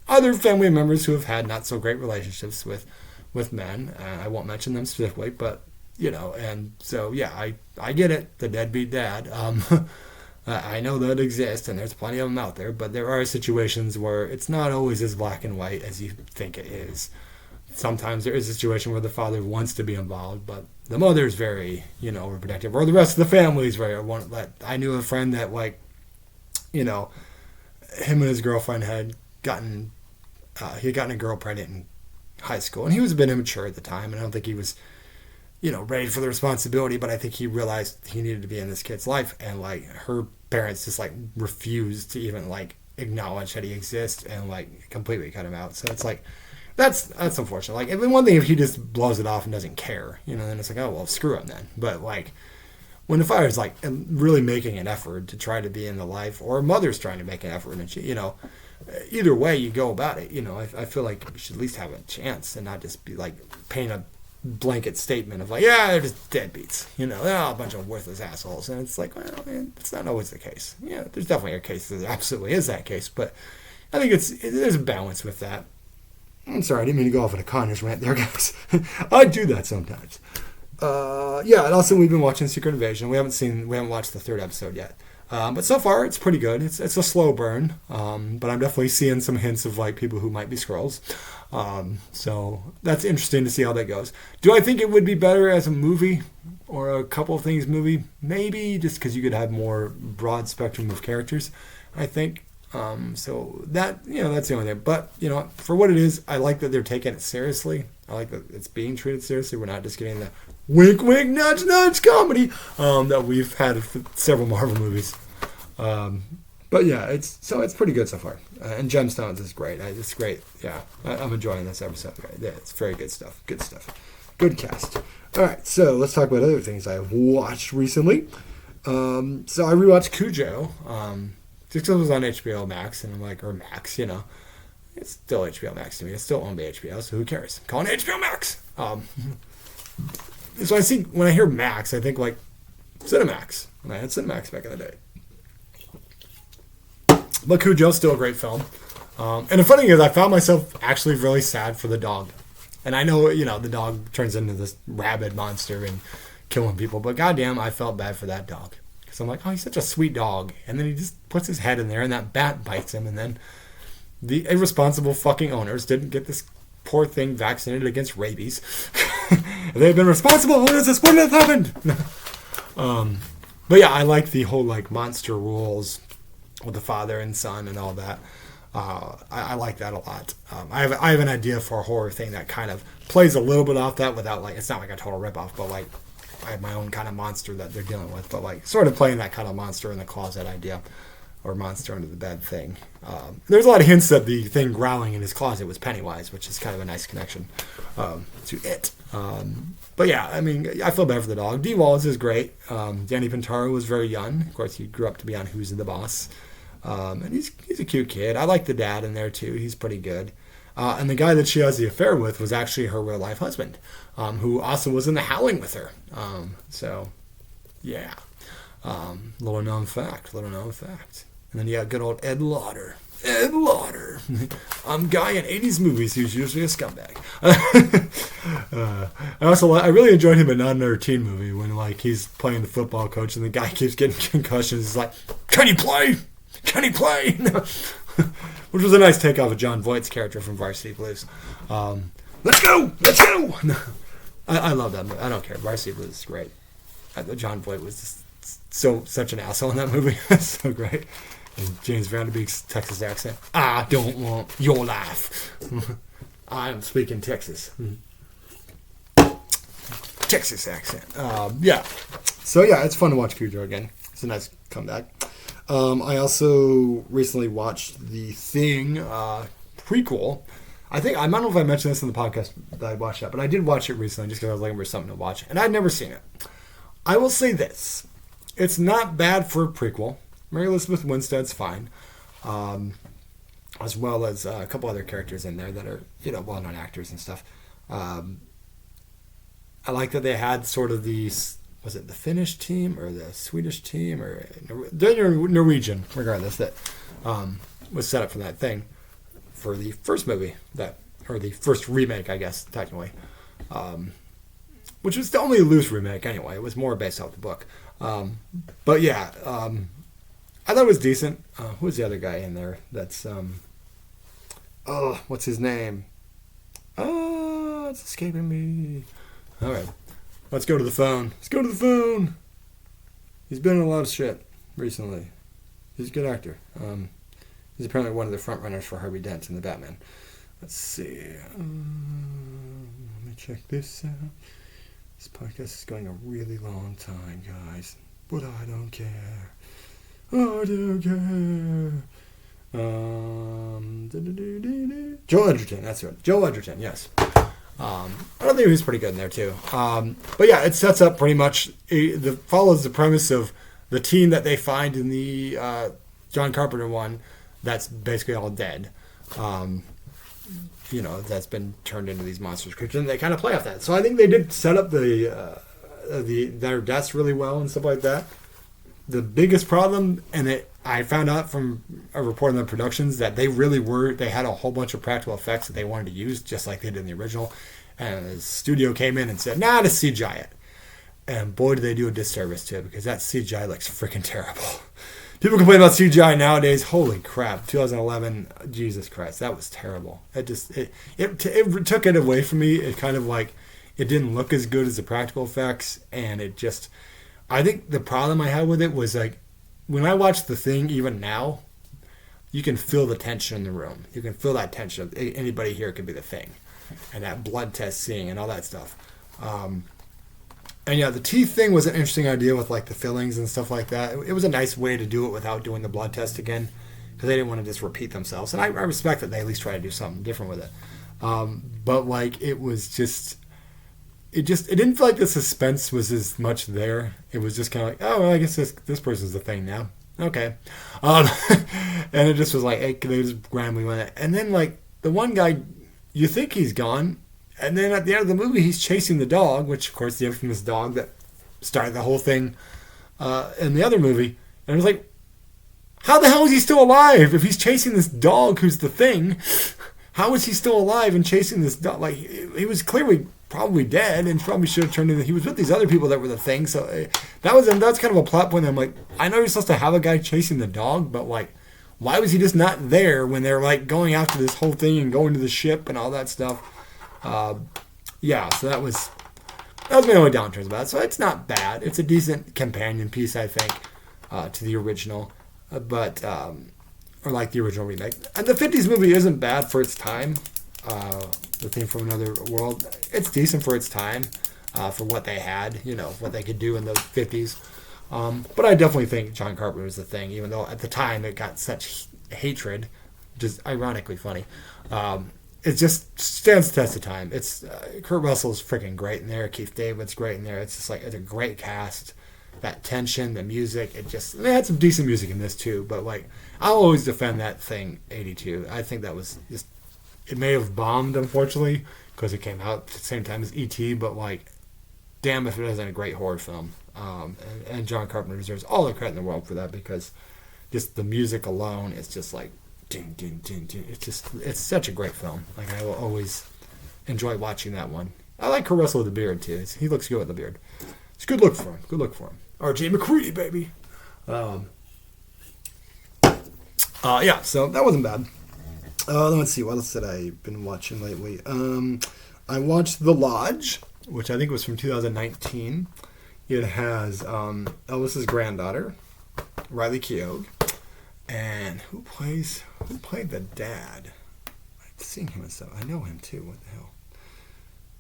other family members who have had not so great relationships with men. I won't mention them specifically, but and so yeah, I get it, the deadbeat dad. I know that exists, and there's plenty of them out there, but there are situations where it's not always as black and white as you think it is. Sometimes there is a situation where the father wants to be involved, but the mother's very, overprotective, or the rest of the family's very. I knew a friend that, like, him and his girlfriend had gotten a girl pregnant in high school, and he was a bit immature at the time, and I don't think he was, ready for the responsibility, but I think he realized he needed to be in this kid's life, and like her parents just like refused to even like acknowledge that he exists and like completely cut him out. So it's like, that's unfortunate. Like, one thing if he just blows it off and doesn't care, then it's like, oh well, screw him then. But like, when the father's like really making an effort to try to be in the life, or a mother's trying to make an effort, and either way you go about it, I feel like you should at least have a chance and not just be like paint a blanket statement of like, yeah, they're just deadbeats, they're all a bunch of worthless assholes. And it's like, well, man, it's not always the case. Yeah, there's definitely a case that there absolutely is that case, but I think there's a balance with that. I'm sorry, I didn't mean to go off on a Connors rant there, guys. I do that sometimes. And also we've been watching Secret Invasion. We haven't watched the third episode yet. But so far, it's pretty good. It's a slow burn, but I'm definitely seeing some hints of like people who might be Skrulls. So that's interesting to see how that goes. Do I think it would be better as a movie or a couple of things movie? Maybe, just because you could have more broad spectrum of characters, I think. So that, that's the only thing. But, for what it is, I like that they're taking it seriously. I like that it's being treated seriously. We're not just getting the wink, wink, nudge, nudge comedy that we've had for several Marvel movies. But yeah, it's pretty good so far. And Gemstones is great. It's great. Yeah, I'm enjoying this episode. Yeah, it's very good stuff. Good stuff. Good cast. All right, so let's talk about other things I've watched recently. So I rewatched Cujo. Just because it was on HBO Max, and I'm like, or Max, it's still HBO Max to me. It's still owned by HBO, so who cares? I'm calling it HBO Max. So when I hear Max, I think like Cinemax. And I had Cinemax back in the day. But Cujo's still a great film. And the funny thing is, I found myself actually really sad for the dog. And I know, the dog turns into this rabid monster and killing people. But goddamn, I felt bad for that dog. Because I'm like, oh, he's such a sweet dog. And then he just puts his head in there and that bat bites him. And then the irresponsible fucking owners didn't get this poor thing vaccinated against rabies. They've been responsible. This is what has happened. But yeah, I like the whole like monster rules with the father and son and all that. I like that a lot. I have an idea for a horror thing that kind of plays a little bit off that without like, it's not like a total ripoff, but like I have my own kind of monster that they're dealing with, but like sort of playing that kind of monster in the closet idea or monster under the bed thing. There's a lot of hints that the thing growling in his closet was Pennywise, which is kind of a nice connection to it. But yeah, I mean, I feel bad for the dog. Dee Wallace is great. Danny Pintaro was very young. Of course, he grew up to be on Who's the Boss. And he's a cute kid. I like the dad in there too. He's pretty good. And the guy that she has the affair with was actually her real life husband, who also was in The Howling with her. So, yeah. Little known fact. And then you got good old Ed Lauder. Ed Lauder. Guy in 80s movies who's usually a scumbag. I really enjoyed him in another teen movie when like he's playing the football coach and the guy keeps getting concussions. He's like, can he play? Which was a nice takeoff of John Voight's character from Varsity Blues. Let's go! I love that movie. I don't care. Varsity Blues is great. John Voight was just such an asshole in that movie. So great. And James Vanderbeek's Texas accent. I don't want your life. I am speaking Texas. Texas accent. Yeah. So yeah, it's fun to watch Cujo again. It's a nice comeback. I also recently watched the Thing prequel. I don't know if I mentioned this in the podcast that I watched that, but I did watch it recently just because I was looking for something to watch, and I'd never seen it. I will say this. It's not bad for a prequel. Mary Elizabeth Winstead's fine. As well as a couple other characters in there that are, well-known actors and stuff. I like that they had sort of these... Was it the Finnish team or the Swedish team or Norwegian, regardless, that was set up for that thing for the first movie or the first remake, I guess, technically, which was the only loose remake anyway. It was more based off the book. But yeah, I thought it was decent. Who was the other guy in there? That's what's his name? It's escaping me. All right. Let's go to the phone. He's been in a lot of shit recently. He's a good actor. He's apparently one of the front runners for Harvey Dent in the Batman. Let's see. Let me check this out. This podcast is going a really long time, guys. But I don't care. I do care. Joel Edgerton, that's right. Joel Edgerton, yes. I don't think he was pretty good in there too. But yeah, it sets up pretty much, follows the premise of the teen that they find in the John Carpenter one that's basically all dead. That's been turned into these monsters creatures, and they kind of play off that. So I think they did set up their deaths really well and stuff like that. The biggest problem, and I found out from a report on the productions that they had a whole bunch of practical effects that they wanted to use, just like they did in the original. And the studio came in and said, nah, to CGI it. And boy, do they do a disservice to it, because that CGI looks freaking terrible. People complain about CGI nowadays. Holy crap. 2011, Jesus Christ, that was terrible. It took it away from me. It kind of like, it didn't look as good as the practical effects. And it just, I think the problem I had with it was like, when I watch The Thing, even now, you can feel the tension in the room. You can feel that tension of anybody here could be the Thing. And that blood test scene and all that stuff. And yeah, the teeth thing was an interesting idea with like the fillings and stuff like that. It was a nice way to do it without doing the blood test again, because they didn't want to just repeat themselves. And I respect that they at least try to do something different with it. But like it was just, it didn't feel like the suspense was as much there. It was just kind of like, oh, well, I guess this person's the Thing now. Okay. And it just was like, hey, they just randomly went it. And then like the one guy, you think he's gone. And then at the end of the movie, he's chasing the dog, which, of course, the infamous dog that started the whole thing in the other movie. And I was like, how the hell is he still alive? If he's chasing this dog who's the Thing, how is he still alive and chasing this dog? Like, he was clearly probably dead and probably should have turned into... He was with these other people that were the Thing. So that's kind of a plot point. I'm like, I know you're supposed to have a guy chasing the dog, but, like, why was he just not there when they're, like, going after this whole thing and going to the ship and all that stuff? Yeah, so that was my only downturns about it. So it's not bad. It's a decent companion piece, I think, to the original, or like the original remake. And the 50s movie isn't bad for its time. The Thing from Another World, it's decent for its time, for what they had, what they could do in the 50s. But I definitely think John Carpenter was the Thing, even though at the time it got such hatred, which is ironically funny. It just stands the test of time. It's Kurt Russell's freaking great in there. Keith David's great in there. It's just like, it's a great cast. That tension, the music, they had some decent music in this too. But like, I'll always defend that Thing 82. I think that was just, it may have bombed, unfortunately, because it came out at the same time as E.T. But like, damn if it isn't a great horror film. And John Carpenter deserves all the credit in the world for that, because just the music alone is just like, ding, ding, ding, ding. It's such a great film. Like, I will always enjoy watching that one. I like Kurt Russell with the beard too. He looks good with the beard. It's a good look for him. Good look for him. R.J. McCready, baby. Yeah, so that wasn't bad. Let's see, what else had I been watching lately? I watched The Lodge, which I think was from 2019. It has Elvis's granddaughter, Riley Keough. And who played the dad? I've seen him and stuff. I know him too. What the hell?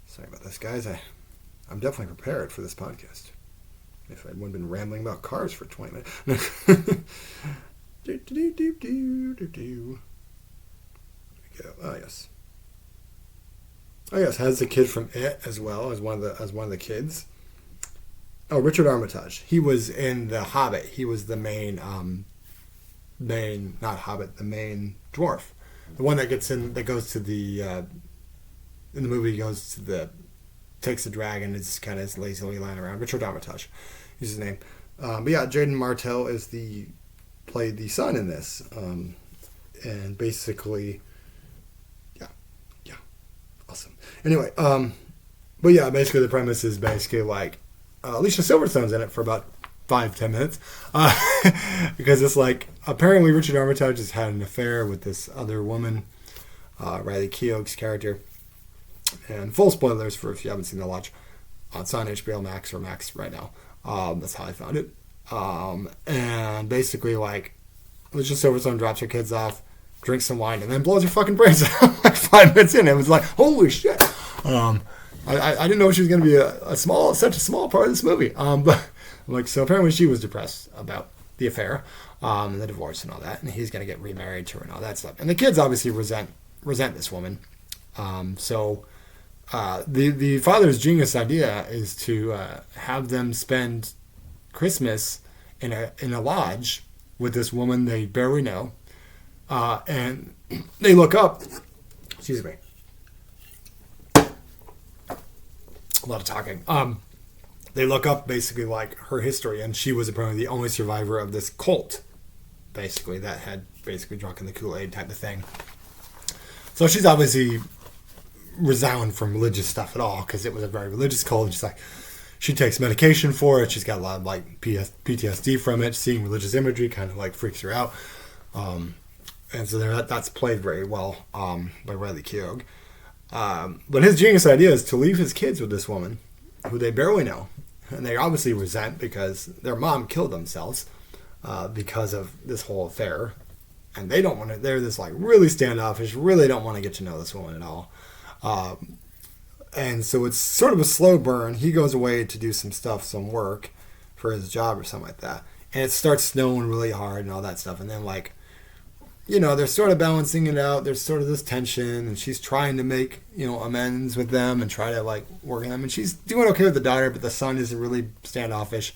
Sorry about this, guys. I'm definitely prepared for this podcast. If I hadn't been rambling about cars for 20 minutes. There we go. Oh yes. Oh yes, has the kid from It as well as one of the kids. Oh, Richard Armitage. He was in The Hobbit. He was the main not Hobbit, the main dwarf. The one that goes to the in the movie takes the dragon, is kind of lazily lying around. Richard Armitage is his name. But yeah, Jaden Martell played the son in this. And basically, yeah, awesome. Anyway, but yeah, basically the premise is basically like, Alicia Silverstone's in it for about 5-10 minutes, because it's like, apparently Richard Armitage has had an affair with this other woman, Riley Keough's character, and full spoilers for if you haven't seen The Lodge. It's on HBO Max or Max right now. That's how I found it. And basically, like, Alicia Silverstone drops her kids off, drinks some wine, and then blows her fucking brains out like 5 minutes in. It was like, holy shit. I didn't know she was going to be such a small part of this movie. But like, so apparently she was depressed about the affair, and the divorce and all that, and he's going to get remarried to her and all that stuff. And the kids obviously resent this woman. So the father's genius idea is to have them spend Christmas in a lodge with this woman they barely know, and they look up. Excuse me. A lot of talking. They look up basically like her history, and she was apparently the only survivor of this cult, basically, that had basically drunk in the Kool-Aid type of thing. So she's obviously resigned from religious stuff at all, because it was a very religious cult. And she's like, she takes medication for it. She's got a lot of like PTSD from it. Seeing religious imagery kind of like freaks her out. And so that's played very well by Riley Keough. But his genius idea is to leave his kids with this woman who they barely know. And they obviously resent because their mom killed themselves because of this whole affair. And they don't want to, they're this like really standoffish, really don't want to get to know this woman at all. And so it's sort of a slow burn. He goes away to do some stuff, some work for his job or something like that. And it starts snowing really hard and all that stuff. And then like, you know, they're sort of balancing it out. There's sort of this tension, and she's trying to make, you know, amends with them and try to like work on them. And she's doing okay with the daughter, but the son is really standoffish.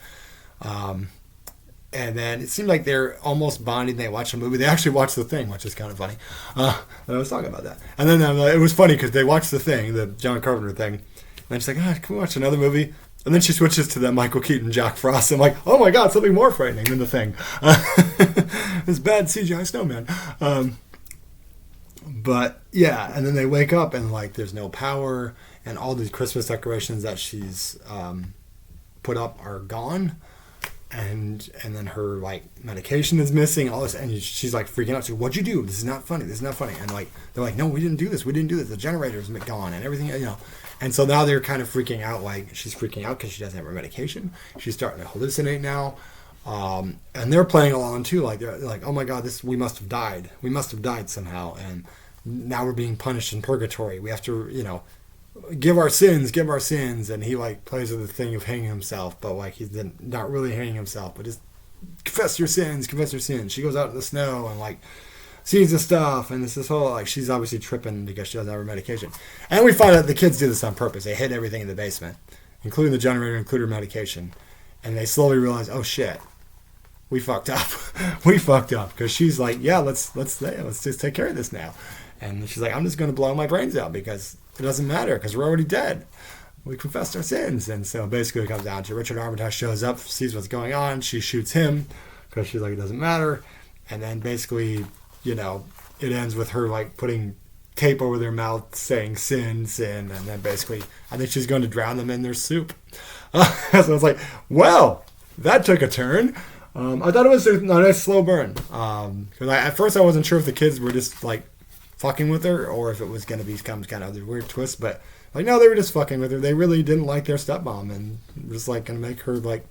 And then it seemed like they're almost bonding. They watch a movie. They actually watch The Thing, which is kind of funny. And I was talking about that. And then it was funny because they watched The Thing, the John Carpenter thing. And then she's like, can we watch another movie? And then she switches to that Michael Keaton, Jack Frost. I'm like, oh my God, something more frightening than The Thing. This bad CGI snowman. But yeah, and then they wake up and like there's no power and all these Christmas decorations that she's put up are gone. And then her like medication is missing, all this, and she's like freaking out. She's like, what'd you do? This is not funny. This is not funny. And like they're like, no, we didn't do this. We didn't do this. The generator's gone and everything, you know. And so now they're kind of freaking out. Like she's freaking out because she doesn't have her medication. She's starting to hallucinate now, and they're playing along too. Like they're like, oh my God, we must have died. We must have died somehow, and now we're being punished in purgatory. We have to, you know, give our sins. And he like plays with the thing of hanging himself, but like he's not really hanging himself, but just confess your sins. She goes out in the snow and like sees the stuff, and this whole like she's obviously tripping because she doesn't have her medication. And we find out the kids do this on purpose. They hid everything in the basement, including the generator, including her medication, and they slowly realize, oh shit, we fucked up. Because she's like, yeah, let's just take care of this now. And she's like, I'm just going to blow my brains out because it doesn't matter because we're already dead. We confessed our sins. And so basically it comes down to Richard Armitage shows up, sees what's going on. She shoots him because she's like, it doesn't matter. And then basically, you know, it ends with her like putting tape over their mouth saying sin. And then basically I think she's going to drown them in their soup. So I was like, well, that took a turn. I thought it was a nice slow burn. Because at first I wasn't sure if the kids were just like fucking with her or if it was going to become kind of a weird twist, but like no, they were just fucking with her. They really didn't like their stepmom and just like going to make her like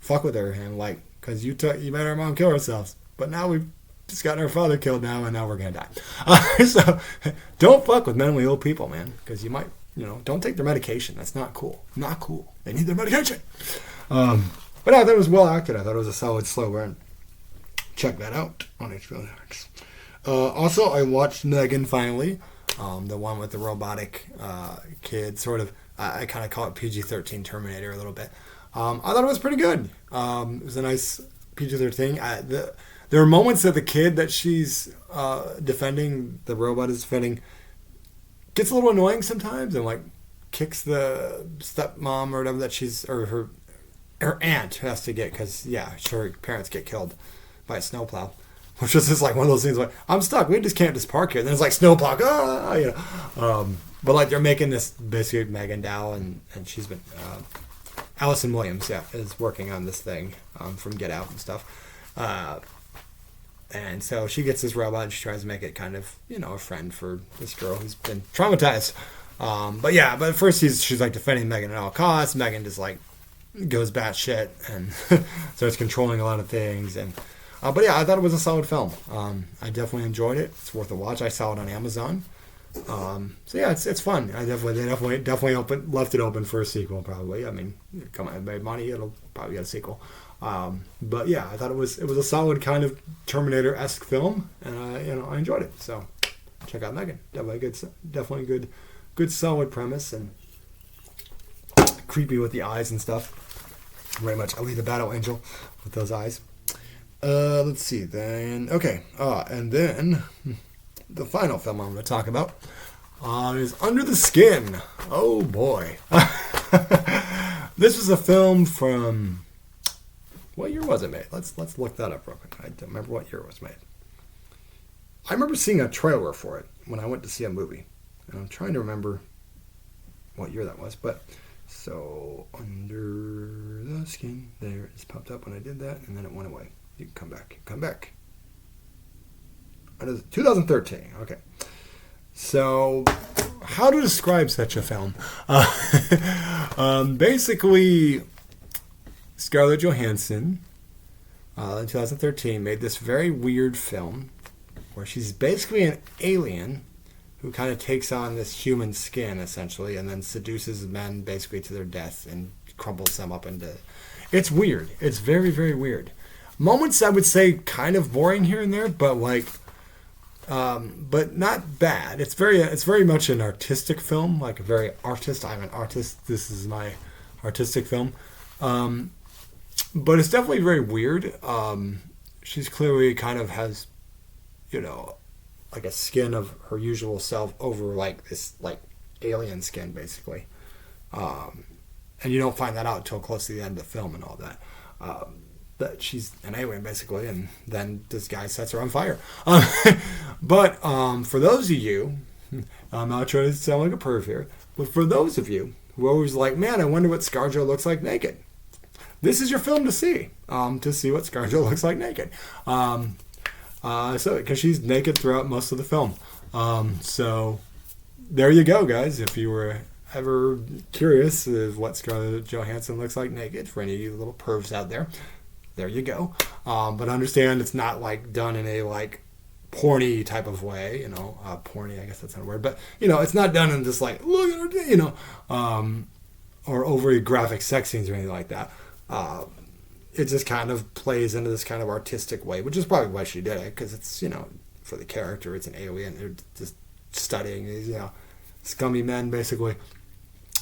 fuck with her and like because you made our mom kill herself, but now we've just gotten our father killed now and now we're going to die. So don't fuck with mentally ill people, man, because you might, you know, don't take their medication. That's not cool. They need their medication. But I thought it was well acted. I thought it was a solid slow burn. Check that out on HBO Max. Also, I watched Megan finally, the one with the robotic kid, sort of, I kind of call it PG-13 Terminator a little bit. I thought it was pretty good. It was a nice PG-13. There are moments that the kid that she's defending, the robot is defending, gets a little annoying sometimes and like kicks the stepmom or whatever that she's, or her aunt has to get, because, yeah, her parents get killed by a snowplow. Which is just like one of those things like, I'm stuck, we just can't just park here. And then it's like snowplow, you know. But like they're making this basically Megan Dow and she's been Allison Williams, is working on this thing from Get Out and stuff. And so she gets this robot and she tries to make it kind of, you know, a friend for this girl who's been traumatized. But at first she's like defending Megan at all costs. Megan just like goes batshit and starts controlling a lot of things and but yeah, I thought it was a solid film. I definitely enjoyed it. It's worth a watch. I saw it on Amazon. So yeah, it's fun. They definitely left it open for a sequel. Probably. I mean, come on, made money. It'll probably get a sequel. But yeah, I thought it was a solid kind of Terminator-esque film, and I enjoyed it. So check out Megan. Definitely good solid premise and creepy with the eyes and stuff. Very much Alita Battle Angel with those eyes. Let's see then. Okay. And then the final film I'm going to talk about is Under the Skin. Oh boy. This was a film from, what year was it made? Let's look that up real quick. I don't remember what year it was made. I remember seeing a trailer for it when I went to see a movie. And I'm trying to remember what year that was. But So under the skin, there it's popped up when I did that, and then it went away. You can come back. 2013. Okay. So, how to describe such a film? Basically, Scarlett Johansson in 2013 made this very weird film where she's basically an alien who kind of takes on this human skin, essentially, and then seduces men basically to their death and crumbles them up into... It's weird. It's very, very weird. Moments, I would say, kind of boring here and there, but but not bad. It's very much an artistic film, like a very artist. I'm an artist. This is my artistic film. But it's definitely very weird. She's clearly kind of has, like a skin of her usual self over like this like alien skin, basically. And you don't find that out until close to the end of the film and all that. That she's an alien, basically, and then this guy sets her on fire. But for those of you, I'm not trying to sound like a perv here, but for those of you who are always like, man, I wonder what ScarJo looks like naked, this is your film to see what ScarJo looks like naked. So because she's naked throughout most of the film. So there you go, guys. If you were ever curious of what Scarlett Johansson looks like naked, for any of you little pervs out there, there you go. But understand it's not like done in a like porny type of way, porny, I guess that's not a word, but it's not done in this like, look at her, or overly graphic sex scenes or anything like that. It just kind of plays into this kind of artistic way, which is probably why she did it, because it's, for the character, it's an alien. They're just studying these, scummy men, basically.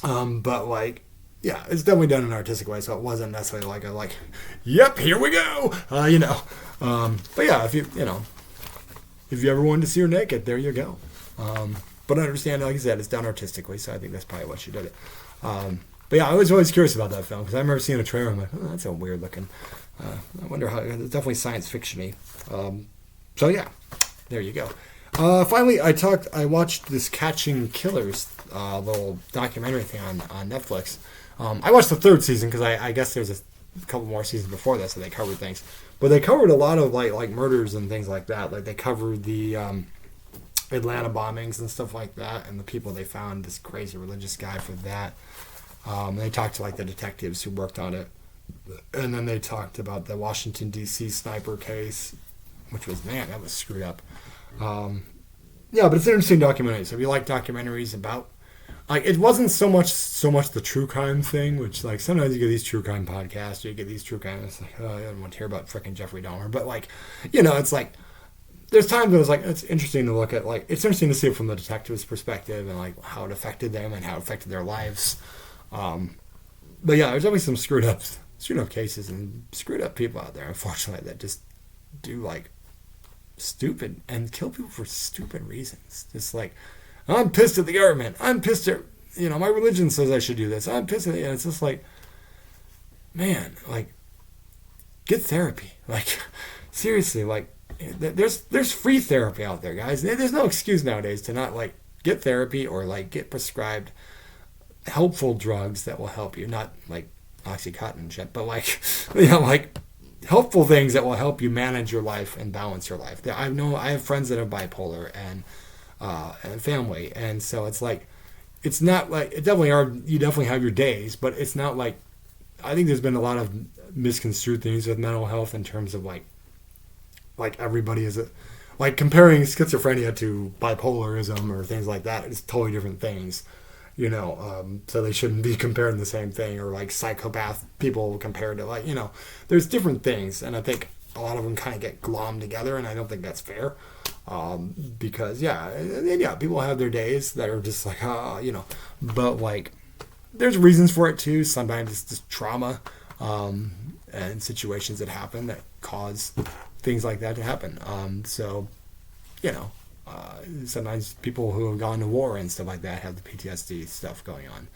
But like, yeah, it's definitely done in an artistic way, so it wasn't necessarily like yep, here we go, But yeah, if you ever wanted to see her naked, there you go. But I understand, like I said, it's done artistically, so I think that's probably why she did it. But yeah, I was always curious about that film, because I remember seeing a trailer, I'm like, oh, that's so weird looking. I wonder how, it's definitely science fiction-y. So yeah, there you go. Finally, I watched this Catching Killers little documentary thing on Netflix. I watched the third season, because I guess there's a couple more seasons before that, so they covered things. But they covered a lot of like murders and things like that. Like they covered the Atlanta bombings and stuff like that, and the people they found, this crazy religious guy for that. They talked to like the detectives who worked on it, and then they talked about the Washington D.C. sniper case, which was, man, that was screwed up. Yeah, but it's an interesting documentary. So if you like documentaries about, like, it wasn't so much the true crime thing, which like sometimes you get these true crime podcasts, or you get these true crime. It's like, oh, I don't want to hear about freaking Jeffrey Dahmer, but like, it's like there's times that it's like it's interesting to look at, like it's interesting to see it from the detective's perspective and like how it affected them and how it affected their lives. But yeah, there's always some screwed up cases and screwed up people out there, unfortunately, that just do like stupid and kill people for stupid reasons. Just like, I'm pissed at the government. I'm pissed at, my religion says I should do this. I'm pissed at it. And it's just like, man, like, get therapy. Like, seriously, like, there's free therapy out there, guys. There's no excuse nowadays to not like get therapy or like get prescribed helpful drugs that will help you, not like Oxycontin and shit, but like, like helpful things that will help you manage your life and balance your life. I have friends that are bipolar and family, and so it's like, it's not like, you definitely have your days, but it's not like, I think there's been a lot of misconstrued things with mental health in terms of like everybody is like comparing schizophrenia to bipolarism or things like that. It's totally different things. So they shouldn't be comparing the same thing, or like psychopath people compared to like, there's different things. And I think a lot of them kind of get glommed together, and I don't think that's fair. Because people have their days that are just like, but like there's reasons for it too. Sometimes it's just trauma, and situations that happen that cause things like that to happen. Sometimes people who have gone to war and stuff like that have the PTSD stuff going on.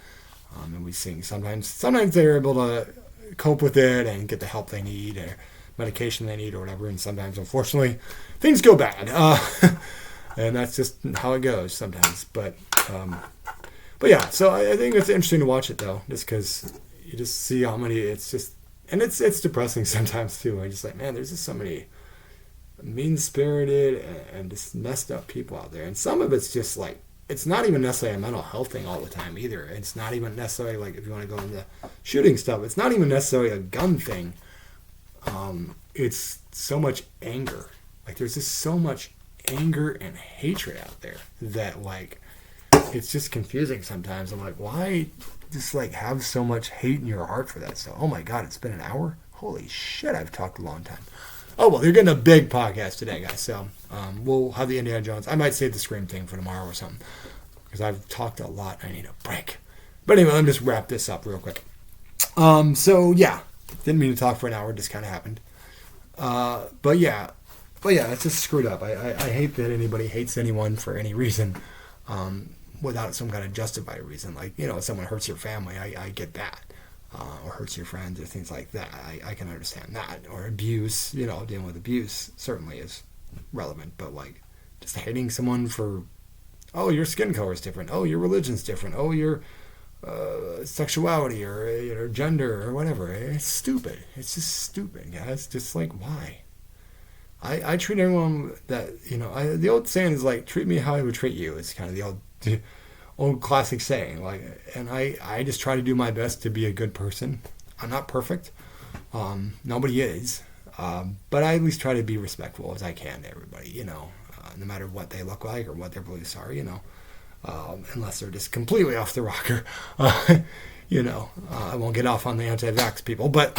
And we see sometimes they're able to cope with it and get the help they need or medication they need or whatever. And sometimes, unfortunately, things go bad. And that's just how it goes sometimes. But But yeah, so I think it's interesting to watch it though, just because you just see how many. It's just, and it's depressing sometimes too. I'm just like, man, there's just so many mean-spirited and just messed up people out there, and some of it's just like, it's not even necessarily a mental health thing all the time either. It's not even necessarily like, if you want to go into shooting stuff, it's not even necessarily a gun thing. It's so much anger. Like, there's just so much anger and hatred out there that, like, it's just confusing sometimes. I'm like, why just like have so much hate in your heart for that? So, oh my God, it's been an hour? Holy shit, I've talked a long time. Oh, well, you're getting a big podcast today, guys. So we'll have the Indiana Jones. I might save the Scream thing for tomorrow or something, because I've talked a lot. I need a break. But anyway, let me just wrap this up real quick. So, yeah. Didn't mean to talk for an hour. It just kind of happened. But yeah, it's just screwed up. I hate that anybody hates anyone for any reason, without some kind of justified reason. Like, you know, if someone hurts your family, I get that. Or hurts your friends or things like that. I can understand that. Or abuse, you know, dealing with abuse certainly is relevant. But, like, just hating someone for, oh, your skin color is different. Oh, your religion's different. Oh, your sexuality or gender or whatever. It's stupid. It's just stupid, guys. Just like, why? I treat everyone that, you know, the old saying is like, treat me how I would treat you. It's kind of the old classic saying. Like, and I just try to do my best to be a good person. I'm not perfect. Nobody is. But I at least try to be respectful as I can to everybody, you know, no matter what they look like or what their beliefs are, you know. Unless they're just completely off the rocker. You know, I won't get off on the anti-vax people, but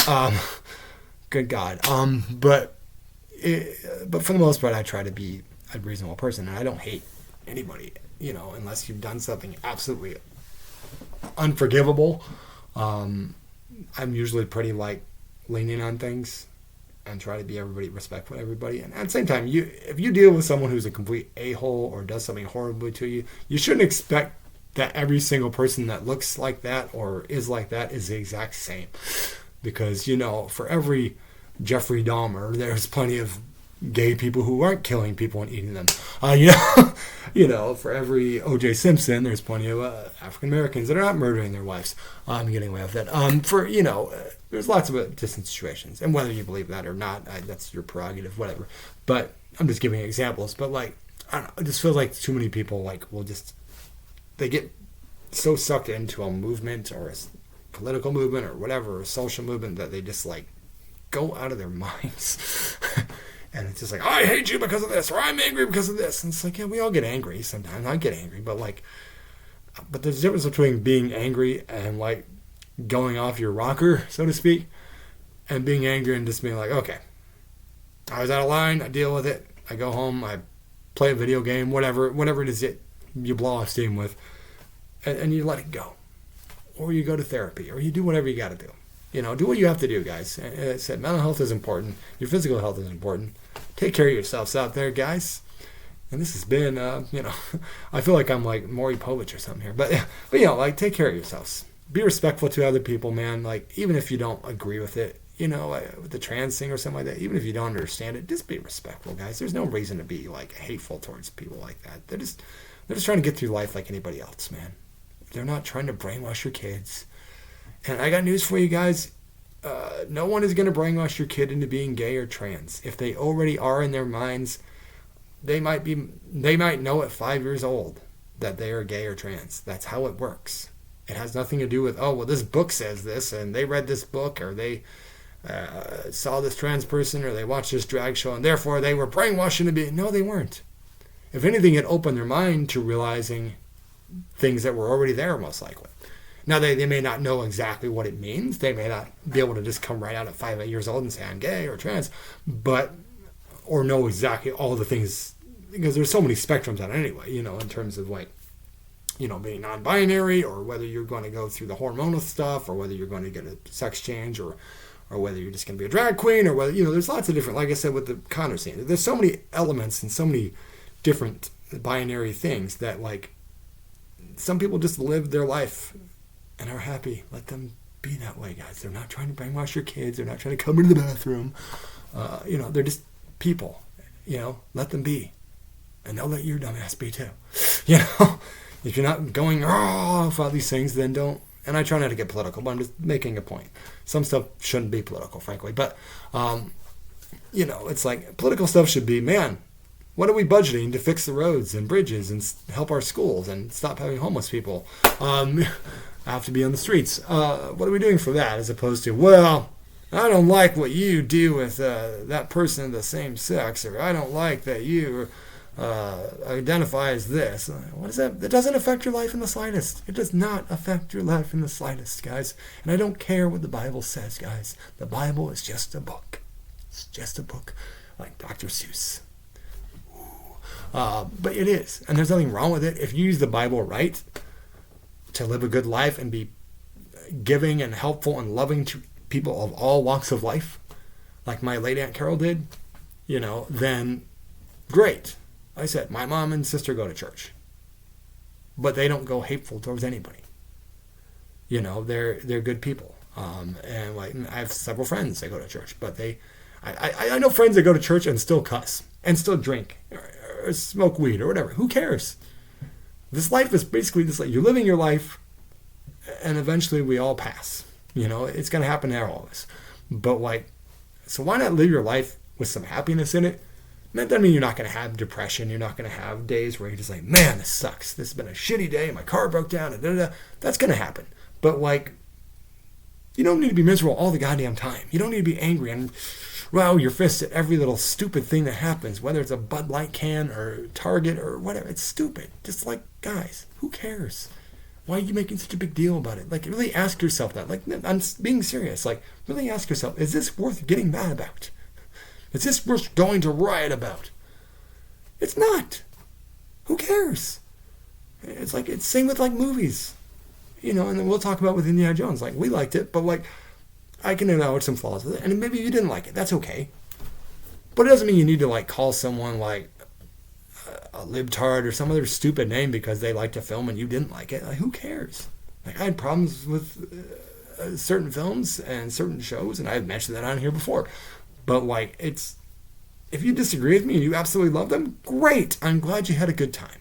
good God. But for the most part, I try to be a reasonable person, and I don't hate anybody, you know, unless you've done something absolutely unforgivable. I'm usually pretty, like, lenient on things and try to be respectful to everybody. And at the same time, if you deal with someone who's a complete a-hole or does something horribly to you, you shouldn't expect that every single person that looks like that or is like that is the exact same. Because, you know, for every Jeffrey Dahmer, there's plenty of gay people who aren't killing people and eating them. You know, for every O.J. Simpson, there's plenty of African Americans that are not murdering their wives. I'm getting away with that. You know, there's lots of different situations, and whether you believe that or not, that's your prerogative, whatever. But I'm just giving examples. But, like, I don't know, it just feels like too many people, like, they get so sucked into a movement or a political movement or whatever, or a social movement, that they just, like, go out of their minds. And it's just like, I hate you because of this, or I'm angry because of this. And it's like, yeah, we all get angry sometimes. I get angry, but there's a difference between being angry and, like, going off your rocker, so to speak, and being angry and just being like, okay, I was out of line, I deal with it, I go home, I play a video game, whatever it is that you blow off steam with, and you let it go. Or you go to therapy, or you do whatever you got to do. You know, do what you have to do, guys. I said mental health is important. Your physical health is important. Take care of yourselves out there, guys. And this has been, you know, I feel like I'm like Maury Povich or something here. But you know, like, take care of yourselves. Be respectful to other people, man. Like, even if you don't agree with it, you know, with the trans thing or something like that, even if you don't understand it, just be respectful, guys. There's no reason to be, like, hateful towards people like that. They're just trying to get through life like anybody else, man. They're not trying to brainwash your kids. And I got news for you guys. No one is going to brainwash your kid into being gay or trans. If they already are in their minds, they might know at 5 years old that they are gay or trans. That's how it works. It has nothing to do with, oh, well, this book says this, and they read this book, or they saw this trans person, or they watched this drag show, and therefore they were brainwashed into being... No, they weren't. If anything, it opened their mind to realizing things that were already there, most likely. Now, they may not know exactly what it means. They may not be able to just come right out at 5 years old and say, I'm gay or trans, or know exactly all the things, because there's so many spectrums on it anyway, you know, in terms of, like, you know, being non-binary, or whether you're going to go through the hormonal stuff, or whether you're going to get a sex change, or whether you're just going to be a drag queen, or whether, you know, there's lots of different, like I said, with the Connor scene, there's so many elements and so many different binary things that, like, some people just live their life and are happy. Let them be that way, guys. They're not trying to brainwash your kids. They're not trying to come into the bathroom. You know, they're just people. You know, let them be. And they'll let your dumbass be too. You know? if you're not going off all these things, then don't. And I try not to get political, but I'm just making a point. Some stuff shouldn't be political, frankly. But, it's like political stuff should be, man, what are we budgeting to fix the roads and bridges and help our schools and stop having homeless people have to be on the streets? What are we doing for that, as opposed to, well, I don't like what you do with that person of the same sex, or I don't like that you identify as this. What is that? It doesn't affect your life in the slightest. It does not affect your life in the slightest, guys. And I don't care what the Bible says, guys. The Bible is just a book. It's just a book, like Dr. Seuss. But it is, and there's nothing wrong with it. If you use the Bible right to live a good life and be giving and helpful and loving to people of all walks of life, like my late Aunt Carol did, then great. I said, my mom and sister go to church, but they don't go hateful towards anybody. They're good people. And like, I have several friends that go to church, but I know friends that go to church and still cuss and still drink or smoke weed or whatever. Who cares? This life is basically this. Like, you're living your life, and eventually we all pass. It's going to happen to all of us. But so why not live your life with some happiness in it? That doesn't mean you're not going to have depression. You're not going to have days where you're just like, man, this sucks. This has been a shitty day. My car broke down. And That's going to happen. But you don't need to be miserable all the goddamn time. You don't need to be angry and your fist at every little stupid thing that happens, whether it's a Bud Light can or Target or whatever. It's stupid. Just guys, who cares? Why are you making such a big deal about it? Really ask yourself that. I'm being serious. Really ask yourself, is this worth getting mad about? Is this worth going to riot about? It's not. Who cares? It's same with movies. And then we'll talk about with Indiana Jones. We liked it, but I can acknowledge some flaws with it. And maybe you didn't like it. That's okay. But it doesn't mean you need to call someone a libtard or some other stupid name because they liked a film and you didn't like it. Who cares? I had problems with certain films and certain shows, and I've mentioned that on here before. But if you disagree with me and you absolutely love them, great. I'm glad you had a good time.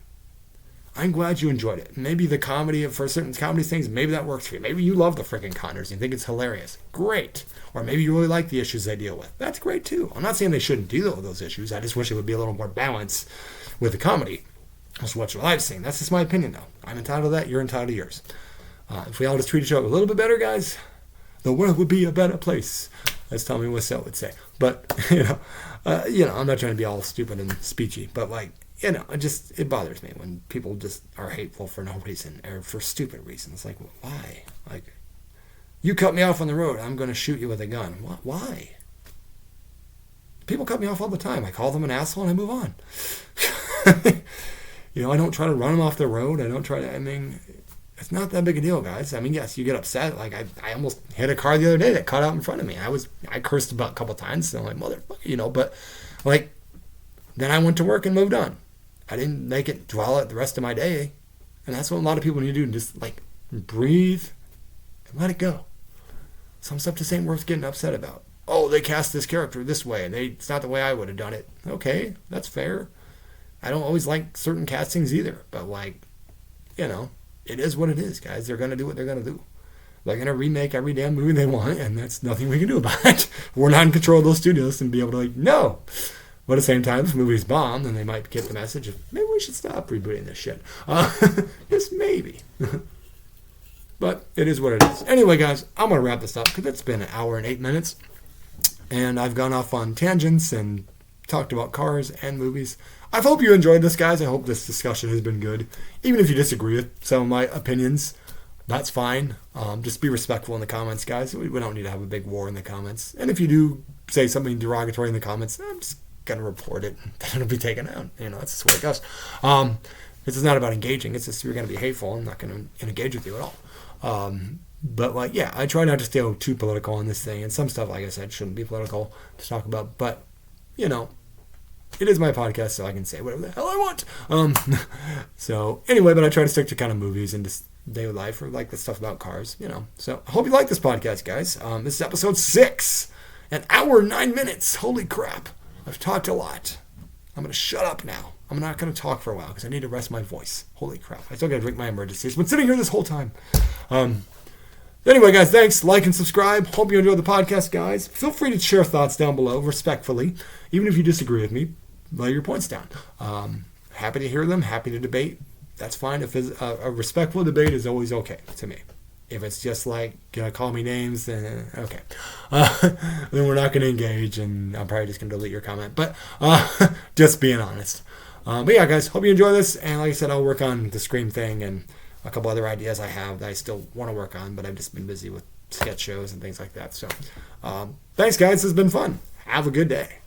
I'm glad you enjoyed it. Maybe the comedy, for certain comedy things, maybe that works for you. Maybe you love the freaking Connors and you think it's hilarious. Great. Or maybe you really like the issues they deal with. That's great too. I'm not saying they shouldn't deal with those issues. I just wish it would be a little more balanced with the comedy. That's what I've seen. That's just my opinion though. I'm entitled to that. You're entitled to yours. If we all just treat each other a little bit better, guys, the world would be a better place, as Tommy Wiseau would say. But, I'm not trying to be all stupid and speechy, but it bothers me when people just are hateful for no reason or for stupid reasons. Why? You cut me off on the road, I'm going to shoot you with a gun. Why? People cut me off all the time. I call them an asshole and I move on. I don't try to run them off the road. I don't try to, it's not that big a deal, guys. Yes, you get upset. I almost hit a car the other day that cut out in front of me. I cursed about a couple times, so I'm like, motherfucker, but then I went to work and moved on. I didn't make it dwell it the rest of my day. And that's what a lot of people need to do. Just breathe and let it go. Some stuff just ain't worth getting upset about. Oh, they cast this character this way and it's not the way I would have done it. Okay, that's fair. I don't always like certain castings either, but it is what it is, guys. They're going to do what they're going to do. They're going to remake every damn movie they want, and that's nothing we can do about it. We're not in control of those studios and be able to no. But at the same time, if movies bomb, then they might get the message of maybe we should stop rebooting this shit. Just maybe. But it is what it is. Anyway, guys, I'm going to wrap this up because it's been 1 hour and 8 minutes. And I've gone off on tangents and talked about cars and movies. I hope you enjoyed this, guys. I hope this discussion has been good. Even if you disagree with some of my opinions, that's fine. Just be respectful in the comments, guys. We don't need to have a big war in the comments. And if you do say something derogatory in the comments, I'm just going to report it. Then it'll be taken out. That's just where it goes. This is not about engaging. It's just you're going to be hateful. I'm not going to engage with you at all. But I try not to stay too political on this thing. And some stuff, like I said, shouldn't be political to talk about. But, it is my podcast, so I can say whatever the hell I want. So anyway, but I try to stick to kind of movies and just daily life or the stuff about cars, So I hope you like this podcast, guys. This is episode 6, 1 hour 9 minutes. Holy crap. I've talked a lot. I'm going to shut up now. I'm not going to talk for a while because I need to rest my voice. Holy crap. I still got to drink my emergency. It's been sitting here this whole time. Anyway, guys, thanks. Like and subscribe. Hope you enjoyed the podcast, guys. Feel free to share thoughts down below, respectfully. Even if you disagree with me, lay your points down. Happy to hear them. Happy to debate. That's fine. If it's a respectful debate is always okay to me. If it's just like, call me names, then okay. Then we're not going to engage, and I'm probably just going to delete your comment. But just being honest. But yeah, guys, hope you enjoy this. And like I said, I'll work on the Scream thing and a couple other ideas I have that I still want to work on, but I've just been busy with sketch shows and things like that. So thanks, guys. This has been fun. Have a good day.